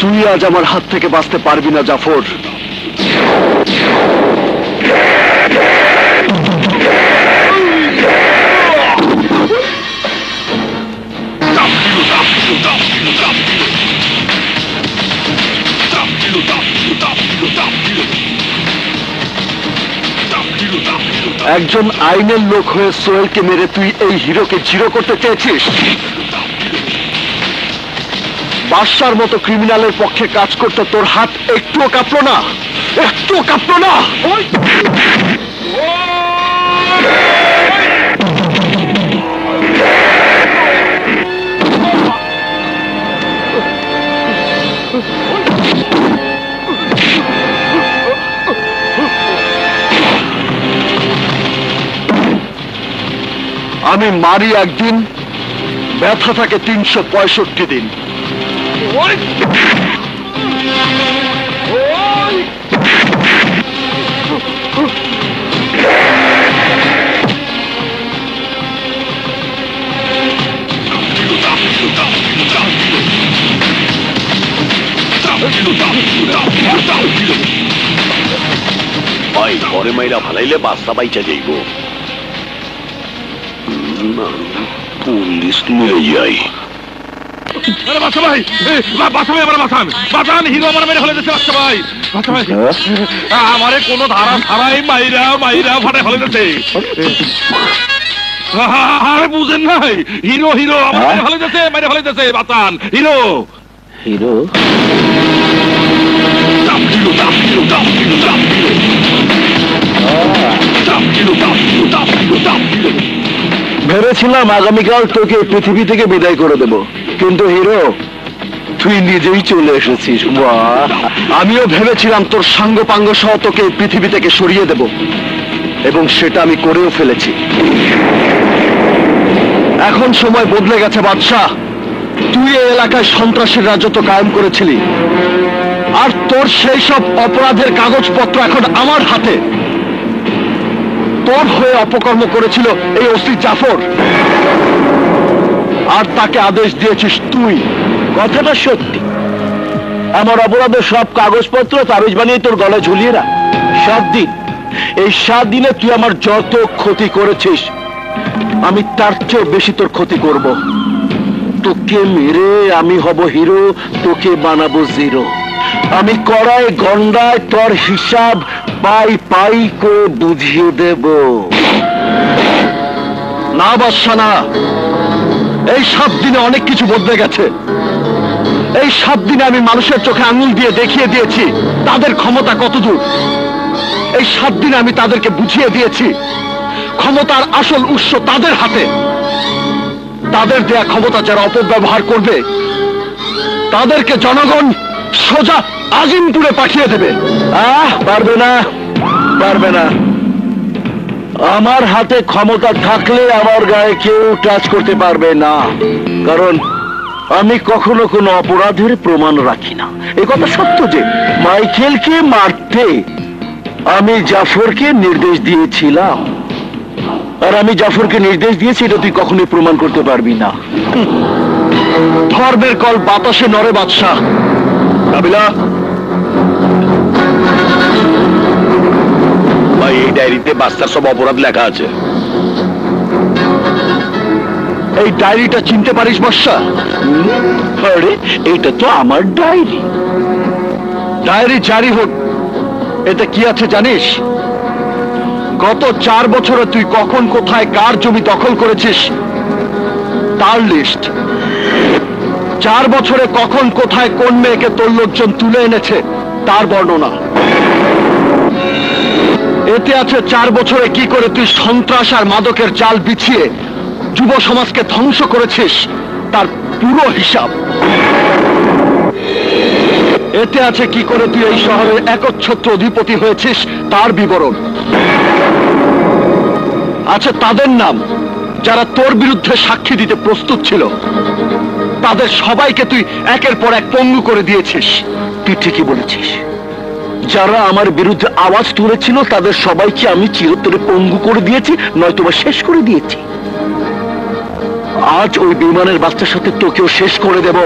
তুই আজ আমার হাত থেকে বাঁচতে পারবি না জাফর। একজন আইনের লোক হয়ে সোহেলকে মেরে তুই এই হিরোকে জিরো করতে চেয়েছিস? বাদশার মতো ক্রিমিনালের পক্ষে কাজ করতে তোর হাত একটুও কাঁপলো না, একটুও কাঁপলো না। আমি মারি একদিন, ব্যথা থাকে 365 দিন। ভাই পরে মাইরা ভালাইলে বাস্তা বাইচা যাইব। পুলিশ নিয়ে যাই। বাচ্চা ভাই, বাচ্চা ভাই, আমার বাঁচান, বাঁচান, হিরো আমার মেরে ফেলে দিচ্ছে। বাচ্চা ভাই, বাচ্চা ভাই, আমারে কোনো ধারা ছাড়াই মাইরা মাইরা ফাটে ফেলে দিচ্ছে। আরে বুঝেন নাই, হিরো হিরো আমার মেরে ফেলে দিচ্ছে, মেরে ফেলে দিচ্ছে। বাঁচান, হিরো হিরো ভেবেছিলাম আগামীকাল তোকে পৃথিবী থেকে বিদায় করে দেব, কিন্তু হিরো তুই নিজেই চলে এসেছিস। বাহ! আমিও ভেবেছিলাম তোর সাঙ্গ পাঙ্গ সহ তোকে পৃথিবী থেকে সরিয়ে দেব, এবং সেটা আমি করেও ফেলেছি। এখন সময় বদলে গেছে বাদশাহ। তুই এই এলাকায় সন্ত্রাসের রাজত্ব কায়েম করেছিলি, আর তোর সেই সব অপরাধের কাগজপত্র এখন আমার হাতে। তোর হয়ে অপকর্ম করেছিল এই ওসি জাফর, আর তাকে আদেশ দিয়েছিস তুই। কথাটা সত্যি। আমার অপরাধের সব কাগজপত্র তাবিজ বানিয়ে তোর গলায় ঝুলিয়ে রাখ। 7 দিন, এই 7 দিনে তুই আমার যত ক্ষতি করেছিস, আমি তার চেয়ে বেশি তোর ক্ষতি করব। তোকে মেরে আমি হব হিরো, তোকে বানাবো জিরো। আমি কড়াই গন্ডায় তোর হিসাব পাই পাই করে বুঝিয়ে দেব। না বাদশা না, এই 7 দিনে অনেক কিছু বদলে গেছে। এই 7 দিনে আমি মানুষের চোখে আঙুল দিয়ে দেখিয়ে দিয়েছি তাদের ক্ষমতা কতদূর। এই 7 দিনে আমি তাদেরকে বুঝিয়ে দিয়েছি ক্ষমতার আসল উৎস তাদের হাতে। তাদের দেয়া ক্ষমতা যারা অপব্যবহার করবে, তাদেরকে জনগণ সোজা আজিমপুরে পাঠিয়ে দেবে। পারবে না, পারবে না। আমার হাতে ক্ষমতা থাকলে আমার গায়ে কেউ টাচ করতে পারবে না, কারণ আমি কখনো কোনো অপরাধের প্রমাণ রাখি না। এ কথা সত্য যে মাইকেলকে মারতে আমি জাফরকে নির্দেশ দিয়েছিলাম, আর আমি জাফরকে নির্দেশ দিয়েছি এটা তুই কখনোই প্রমাণ করতে পারবি না। ধর্মের কল বাতাসে নড়ে বাদশা। কাবিলা, ভাই এই ডায়েরিতে বাচ্চার সব অপরাধ লেখা আছে। এই ডায়েরিটা চিনতে পারিস বর্ষা? আরে এইটা তো আমার ডায়েরি। ডায়েরি জারি হোক, এতে কি আছে জানিস? গত 4 বছরে তুই কখন কোথায় কার জমি দখল করেছিস তার লিস্ট। 4 বছরে কখন কোথায় কোন মেয়েকে তোর লোকজন তুলে এনেছে তার বর্ণনা। এতে আছে 4 বছরে কি করে তুই সন্ত্রাস আর মাদকের জাল বিছিয়ে যুব সমাজকে ধ্বংস করেছিস তার পুরো হিসাব। এতে আছে কি করে তুই এই শহরের একচ্ছত্র অধিপতি হয়েছিস তার বিবরণ। আছে তাদের নাম যারা তোর বিরুদ্ধে সাক্ষী দিতে প্রস্তুত ছিল। তাদের সবাইকে তুই একের পর এক পঙ্গু করে দিয়েছিস। তুই ঠিকই বলেছিস, যারা আমার বিরুদ্ধে আওয়াজ তুলেছিল তাদের সবাইকে আমি চিরতরে পঙ্গু করে দিয়েছি, নয়তোবা শেষ করে দিয়েছি। আজ ওই বিমানের বাচ্চার সাথে তোকেও শেষ করে দেব।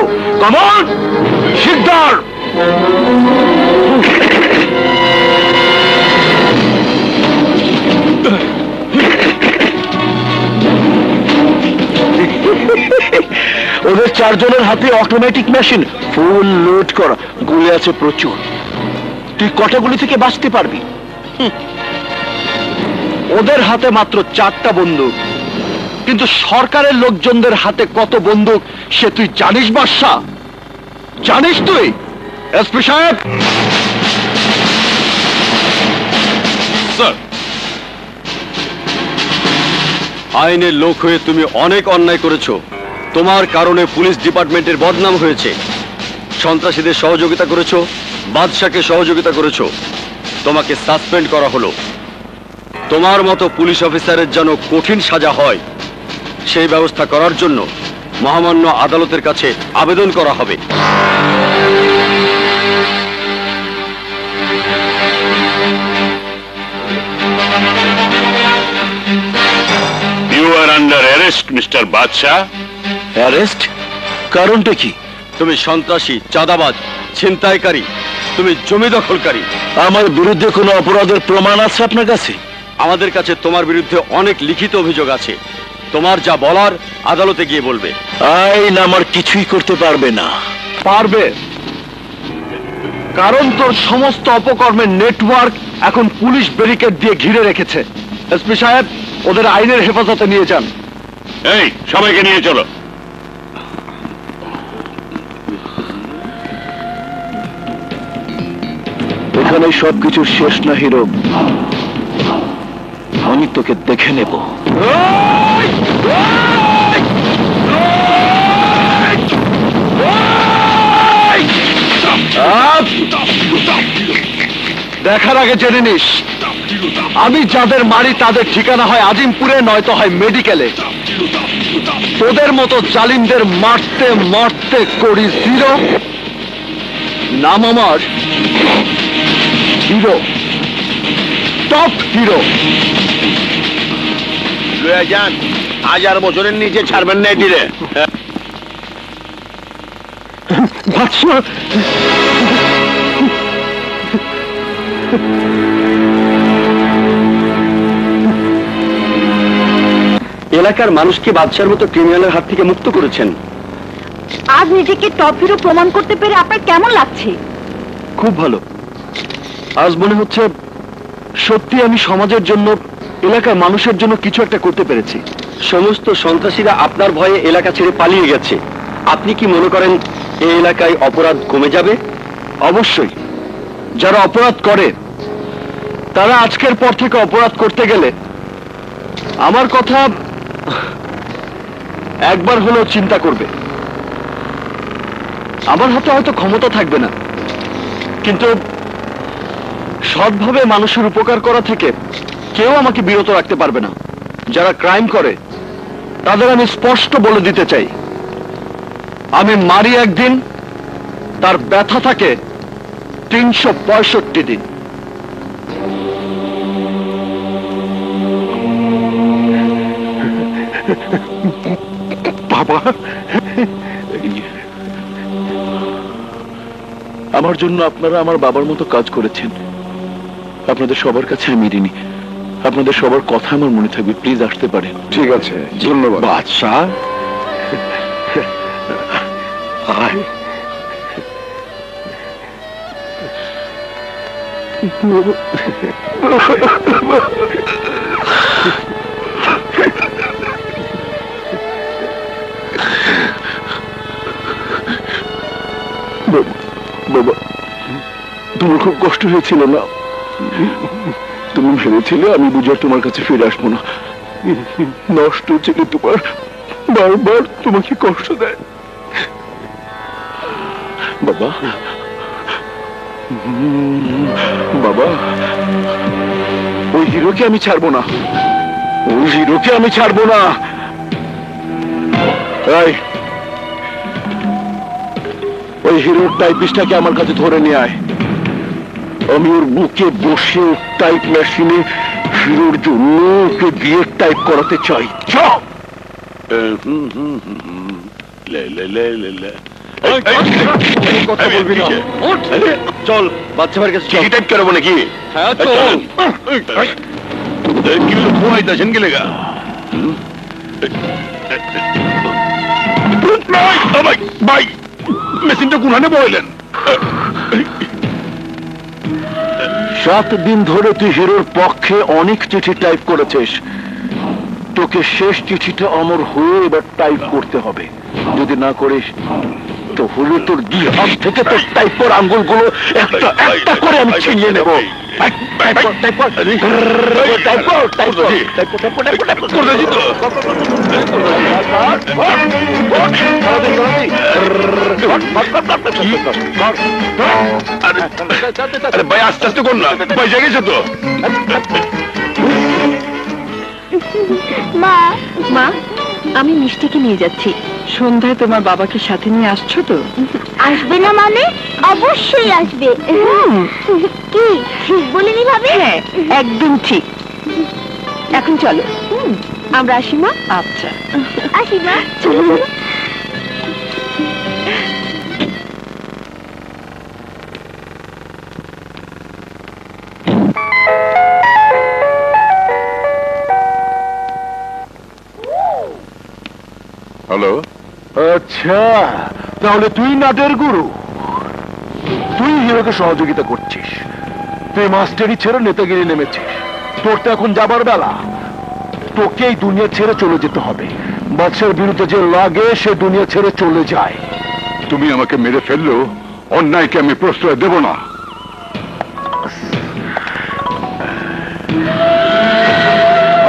কমন সিদ্ধার। ওদের 4 জনের হাতে অটোমেটিক মেশিন, ফুল লোড করা, গুলি আছে প্রচুর। তুই কটা গুলি থেকে বাঁচতে পারবি? ওদের হাতে মাত্র 4টা বন্দুক, কিন্তু সরকারের লোকজনদের হাতে কত বন্দুক সে তুই জানিস বাদশা? জানিস তুই? এসপি সাহেব। স্যার, আইনের লোক হয়ে তুমি অনেক অন্যায় করেছো। তোমার কারণে পুলিশ ডিপার্টমেন্টের বদনাম হয়েছে। সন্ত্রাসীদের সহযোগিতা করেছো, বাদশাকে সহযোগিতা করেছো, তোমাকে সাসপেন্ড করা হলো। তোমার মতো পুলিশ অফিসারের যেন কঠিন সাজা হয় সেই ব্যবস্থা করার জন্য মহামান্য আদালতের কাছে আবেদন করা হবে। You are under arrest, Mr. Badsha. Arrest? কারণটা কি? তুমি সন্ত্রাসী, চাঁদাবাজ, ছিনতাইকারী, তুমি জমি দখলকারী। আমার বিরুদ্ধে কোনো অপরাধের প্রমাণ আছে আপনার কাছে? আমাদের কাছে তোমার বিরুদ্ধে অনেক লিখিত অভিযোগ আছে। তোমার যা বলার আদালতে গিয়ে বলবে। আইন আমার কিছুই করতে পারবে না। পারবে, কারণ তোর সমস্ত অপকর্মের নেটওয়ার্ক এখন পুলিশ ব্যারিকেড দিয়ে ঘিরে রেখেছে। এসপি সাহেব, ওদের আইনের হেফাজতে নিয়ে যান। এই সবাইকে নিয়ে চলো। এখানে সবকিছু শেষ না হিরো, আমি তোকে দেখে নেব। দেখার আগে জেনে নিস, আমি যাদের মারি তাদের ঠিকানা হয় আজিমপুরে, নয়তো হয় মেডিকেলে। তোদের মতো জালিমদের মারতে মারতে করি জিরো। নাম আমার হিরো, টপ হিরো। লয়ে যান, 1000 বছরের নিচে ছাড়বেন না দিলে। বাদশা, এলাকার মানুষকে বাদশার মতো ক্রিমিনালের হাত থেকে মুক্ত করেছেন। আজ নিজেকে টপ হিরো প্রমাণ করতে পেরে আপনার কেমন লাগছে? খুব ভালো। আজ মনে হচ্ছে সত্যি আমি সমাজের জন্য, এলাকার মানুষের জন্য কিছু একটা করতে পেরেছি। সমস্ত সন্ত্রাসীরা আপনার ভয়ে এলাকা ছেড়ে পালিয়ে গেছে। আপনি কি মনে করেন এই এলাকায় অপরাধ কমে যাবে? অবশ্যই। যারা অপরাধ করে তারা আজকের পর থেকে অপরাধ করতে গেলে আমার কথা একবার হলেও চিন্তা করবে। আমার হাতে হয়তো ক্ষমতা থাকবে না, কিন্তু সৎভাবে মানুষের উপকার করা থেকে কেউ আমাকে বিরত রাখতে পারবে না। যারা ক্রাইম করে তাদের আমি স্পষ্ট বলে দিতে চাই, আমি মারি একদিন, তার ব্যথা থাকে 365 দিন। বাবা, আমার জন্য আপনারা আমার বাবার মতো কাজ করেছেন। আপনাদের সবার কাছে আমি ঋণী। আপনাদের সবার কথা আমার মনে থাকবে। প্লিজ আসতে পারেন। ঠিক আছে, ধন্যবাদ। বাদশাহ, আয়। বাবা, তোমার খুব কষ্ট হয়েছিল না? তুমি ভেবেছিলে আমি বুঝে তোমার কাছে ফিরে আসবো না। নষ্ট ছিল তোমার, বারবার তোমাকে কষ্ট দেয়। বাবা, বাবা, ওই হিরোকে আমি ছাড়বো না, ওই হিরোকে আমি ছাড়বো না। ওই হিরোর টাইপিস্টটাকে আমার কাছে ধরে নিয়ে আয়। আমি ওর বুকে বসে টাইপ মেশিনে হিরোর জন্য ওকে দিয়ে টাইপ করাতে চাই। কথা বলবি না। চল, বাচ্চা ভাইয়ের কাছে চল। টাইপ করবো নাকি? হ্যাঁ চল। কি ঘুমাইতেছেন কি লেগা? ভাই, মেশিনটা কোনখানে বইলেন? 7 দিন ধরে তুই হিরোর পক্ষে অনেক চিঠি টাইপ করেছিস। তোকে শেষ চিঠিটা অমর হয়ে এবার টাইপ করতে হবে। যদি না করিস তো হলে তোর 2 হাত থেকে তোর টাইপ করা আঙ্গুলগুলো একটা একটা করে আমি ছিনিয়ে নেব। ভাই আস্তে আস্তে কর না, পয়সা গেছে তো। মা, মা, আমি মিষ্টিকে নিয়ে যাচ্ছি। সন্ধ্যায় তোমার বাবাকে সাথে নিয়ে আসছো তো? আসবে না মানে? অবশ্যই আসবে। কি ঠিক বলিনি ভাবে? হ্যাঁ, একদম ঠিক। এখন চলো, আমরা আসি মা। আচ্ছা, আসি মা। চলো। আচ্ছা, তাহলে তুই নাটের গুরু, তুই হিরোকে সহযোগিতা করছিস, তুই মাস্টারি ছেড়ে নেতাগিরি নেমেছিস। তোর তো এখন যাবার বেলা, তোকে এই দুনিয়া ছেড়ে চলে যেতে হবে। বাদশার বিরুদ্ধে যে লাগে সে দুনিয়া ছেড়ে চলে যায়। তুমি আমাকে মেরে ফেললেও অন্যায়কে আমি প্রশ্রয় দেব না।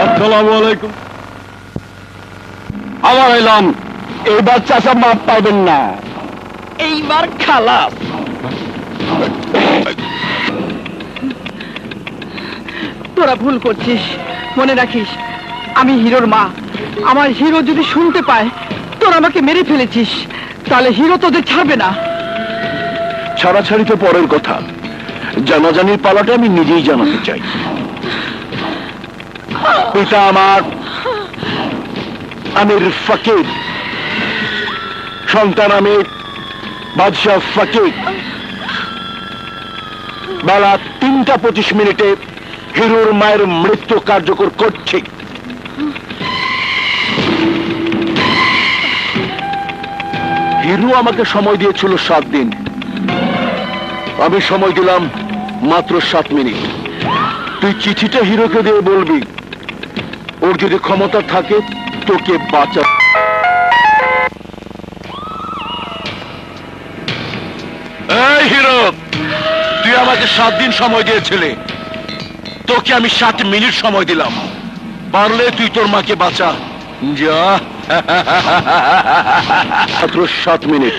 আসসালামু আলাইকুম। আমার এলাম, এইবার চাচা মাপ পাইবেন না, এইবার খালাস। তোরা ভুল করছিস, মনে রাখিস আমি হিরোর মা। আমার হিরো যদি শুনতে পায় তোরা আমাকে মেরে ফেলেছিস, তাহলে হিরো তোদের ছাড়বে না। ছাড়াছাড়ি তো পরের কথা, জানাজানির পালাটা আমি নিজেই জানাতে চাই। পিতা আমার আমির ফকির, সন্তান আমির বাদশাহ ফকির। বেলা 3:25 হিরোর মায়ের মৃত্যু কার্যকর করছি। হিরো আমাকে সময় দিয়েছিল 7 দিন, আমি সময় দিলাম মাত্র 7 মিনিট। তুই চিঠিটা হিরোকে দিয়ে বলবি, ওর যদি ক্ষমতা থাকে তোকে বাঁচা। এই হিরো, তুই আমাকে 7 দিন সময় দিয়েছিলে, তোকে আমি 7 মিনিট সময় দিলাম। পারলে তুই তোর মাকে বাঁচা। যা, মাত্র 7 মিনিট।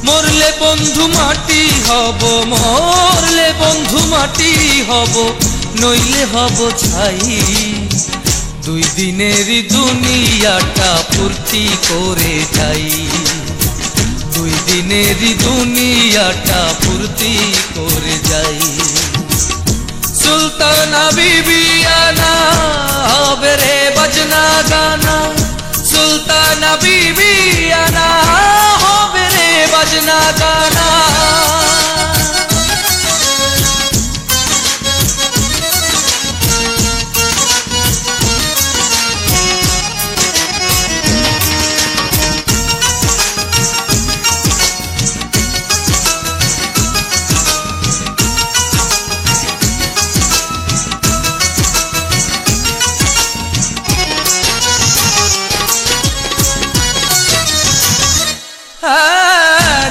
মরলে বন্ধু মাটি হব, মরলে বন্ধু মাটি হব, নইলে হব ছাই। 2 দিনেরই দুনিয়াটা ফুর্তি করে যাই, 2 দিনেরই দুনিয়াটা ফুর্তি করে যাই। সুলতানা বিবিয়ানা হবে রে বাজনা গানা, সুলতানা বিবি আনা হবে রে বাজনা গানা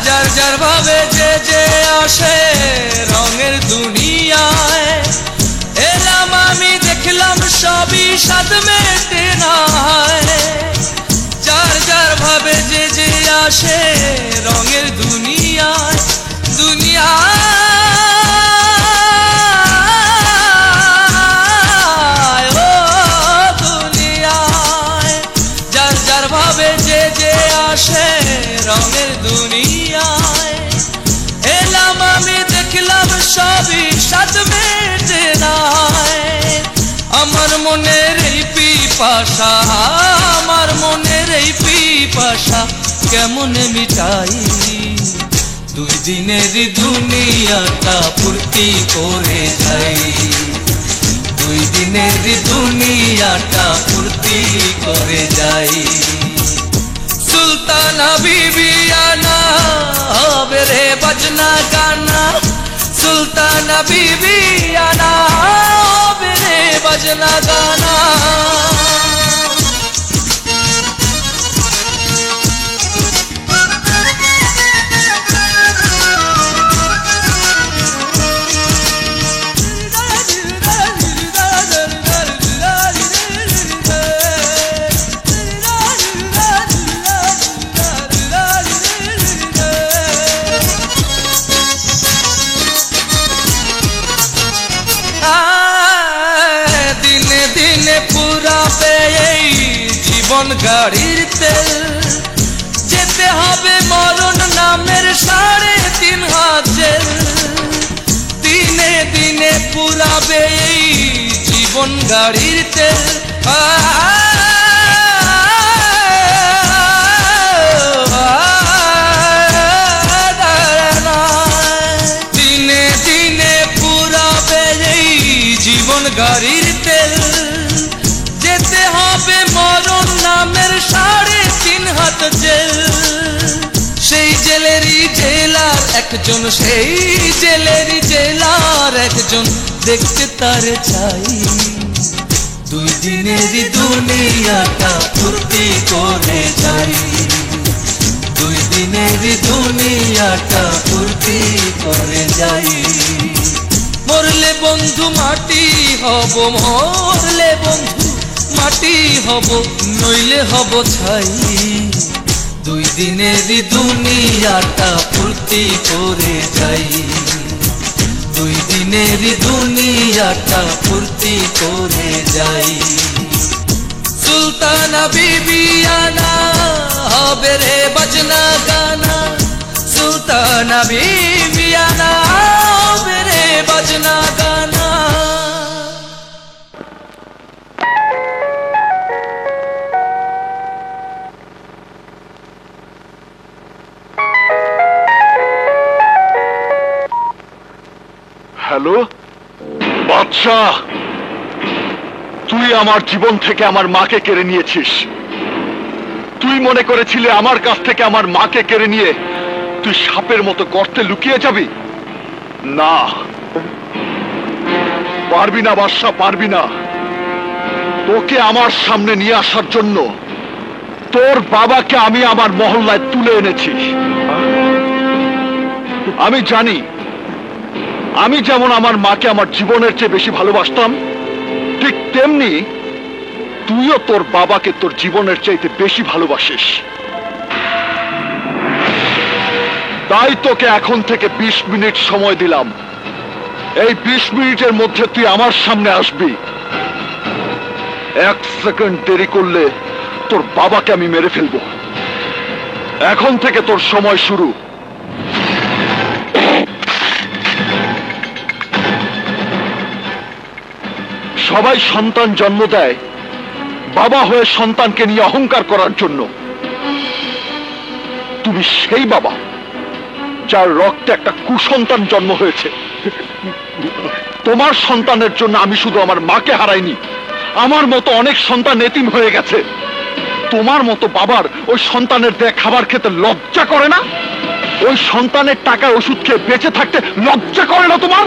যার যার ভাবে যে যে আসে রঙের দুনিয়ায় এলাম আমি দেখলাম সবই স্বাদ মেটে নাই যার যার ভাবে যে যে আসে রঙের দুনিয়ায় দুনিয়ায় ও দুনিয়ায় যার যার ভাবে যে যে আসে রঙের দুনিয়ায় এলাম আমি দেখলাম সবই স্বাদ মেটে নাই আমার মনের এই পিপাসা আমার মনের এই পিপাসা কেমন মিটাই দুই দিনের দুনিয়াটা ফুর্তি করে যাই দুই দিনের দুনিয়াটা ফুর্তি করে যাই সুলতানা বিবি আনা হবে রে বাজনা গানা সুলতানা বিবি আনা হবে রে বাজনা গানা জীবন গাড়ির তেল যেতে হবে মরণ নামের 3.5 হাত জেল দিনে দিনে পুরাবে এই জীবন গাড়ির তেল দিনে দিনে পুরাবে এই জীবন গাড়ির তেল যেতে হবে মরণ নামের 3.5 হাত জেল সেই জেলেরই জেলার একজন সেই জেলেরই জেলার একজন দেখতে তারে চাই দুই দিনেরই দুনিয়াটা ফুর্তি করে যাই দুই দিনেরই দুনিয়াটা ফুর্তি করে যাই মরলে বন্ধু মাটি হব মরলে বন্ধু মাটি হব নইলে হব ছাই দুই দিনেরই দুনিয়াটা ফুর্তি করে যাই দুই দিনেরই দুনিয়াটা ফুর্তি করে যাই সুলতানা বিবি আনা হবে রে বাজনা গানা সুলতানা বিবি আনা হবে রে বাজনা গানা হ্যালো বাদশাহ তুই আমার জীবন থেকে আমার মাকে কেড়ে নিয়েছিস তুই মনে করেছিলে আমার কাছ থেকে আমার মাকে কেড়ে নিয়ে তুই সাপের মতো গর্তে লুকিয়ে যাবি না পারবি না বাদশাহ পারবি না তোকে আমার সামনে নিয়ে আসার জন্য তোর বাবাকে আমি আমার মহল্লায় তুলে এনেছি আমি জানি আমি যেমন আমার মাকে আমার জীবনের চেয়ে বেশি ভালোবাসতাম ঠিক তেমনি তুইও তোর বাবাকে তোর জীবনের চাইতে বেশি ভালোবাসিস তাই তোকে এখন থেকে 20 মিনিট সময় দিলাম এই 20 মিনিটের মধ্যে তুই আমার সামনে আসবি 1 সেকেন্ড দেরি করলে তোর বাবাকে আমি মেরে ফেলবো এখন থেকে তোর সময় শুরু সবাই সন্তান জন্ম দেয় বাবা হয়ে সন্তানকে নিয়ে অহংকার করার জন্য। তুমি সেই বাবা যার রক্তে একটা কুসন্তান জন্ম হয়েছে। তোমার সন্তানের জন্য আমি শুধু আমার মাকে হারাইনি, আমার মতো অনেক সন্তান এতিম হয়ে গেছে। তোমার মতো বাবার ওই সন্তানের দেয়া খাবার খেতে লজ্জা করে না? ওই সন্তানের টাকায় ওষুধ খেয়ে বেঁচে থাকতে লজ্জা করে না তোমার?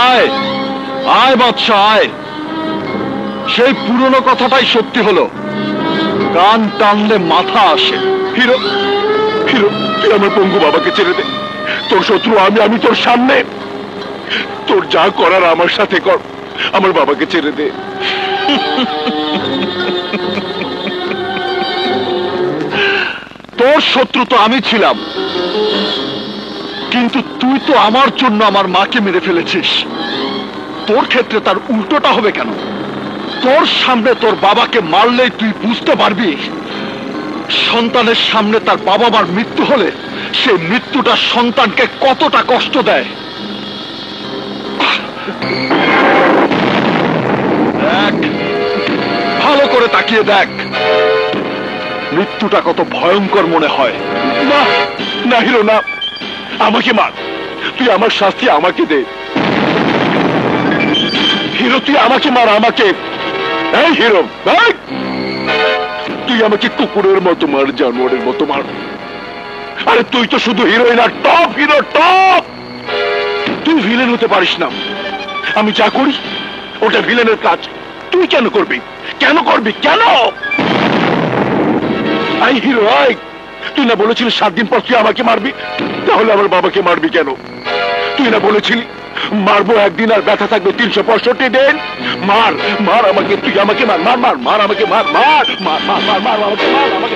আয় আয় বাদশা আয়। সেই পুরনো কথাটাই সত্যি হলো, কান টানলে মাথা আসে। হিরো হিরো, তুই আমার পঙ্গু বাবাকে ছেড়ে দে। তোর শত্রু আমি তোর সামনে। তোর যা করার আমার সাথে কর, আমার বাবাকে ছেড়ে দে। তোর শত্রু তো আমি ছিলাম, কিন্তু তুই তো আমার জন্য আমার মাকে মেরে ফেলেছিস। তোর ক্ষেত্রে তার উল্টোটা হবে কেন? তোর সামনে তোর বাবাকে মারলেই তুই বুঝতে পারবি সন্তানের সামনে তার বাবা মার মৃত্যু হলে সেই মৃত্যুটা সন্তানকে কতটা কষ্ট দেয়। দেখ, ভালো করে তাকিয়ে দেখ, মৃত্যুটা কত ভয়ঙ্কর মনে হয়। না না হিরো না, আমাকে মার, তুই আমার শাস্তি আমাকে দে। হিরো তুই আমাকে মার, আমাকে। এই হিরো ভাই, তুই আমাকে কুকুরের মতো মার, জানোয়ারের মতো মার। আরে তুই তো শুধু হিরোই না, টপ হিরো, টপ। তুই ভিলেন হতে পারিস না। আমি যা করি ওটা ভিলেনের কাজ, তুই কেন করবি? কেন করবি কেন? আই হিরো আই, তুই না বলেছিলি 7 দিন পর তুই আমাকে মারবি, তাহলে আমার বাবাকে মারবি কেন? তুই না বলেছিলি মারবো একদিন আর ব্যথা থাকবে 365 দিন? মার মার আমাকে, তুই আমাকে মার, মার মার মার আমাকে, মার মার মার মার মার মার আমাকে, মার আমাকে।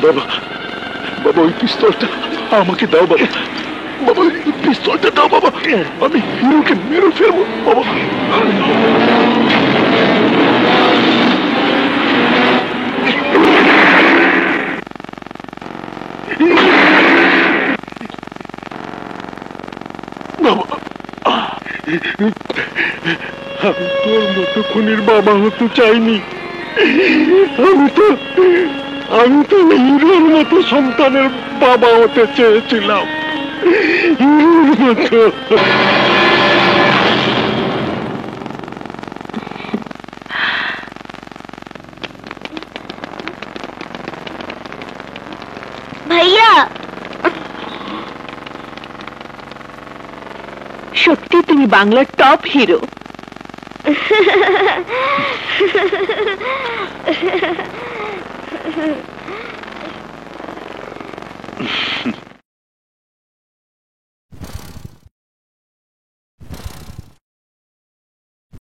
বাবা বাবা, ওই পিস্তলটা আমাকে দাও বাবা। বাবা ওই পিস্তলটা দাও বাবা, আমি হিরোকে মেরে ফেলবো বাবা। আমি তোর মতো খুনির বাবা হতে চাইনি। আমি তো হিরোর মতো সন্তানের বাবা হতে চেয়েছিলাম, হিরোর মতো। ভাইয়া সত্যি তুমি বাংলার টপ হিরো।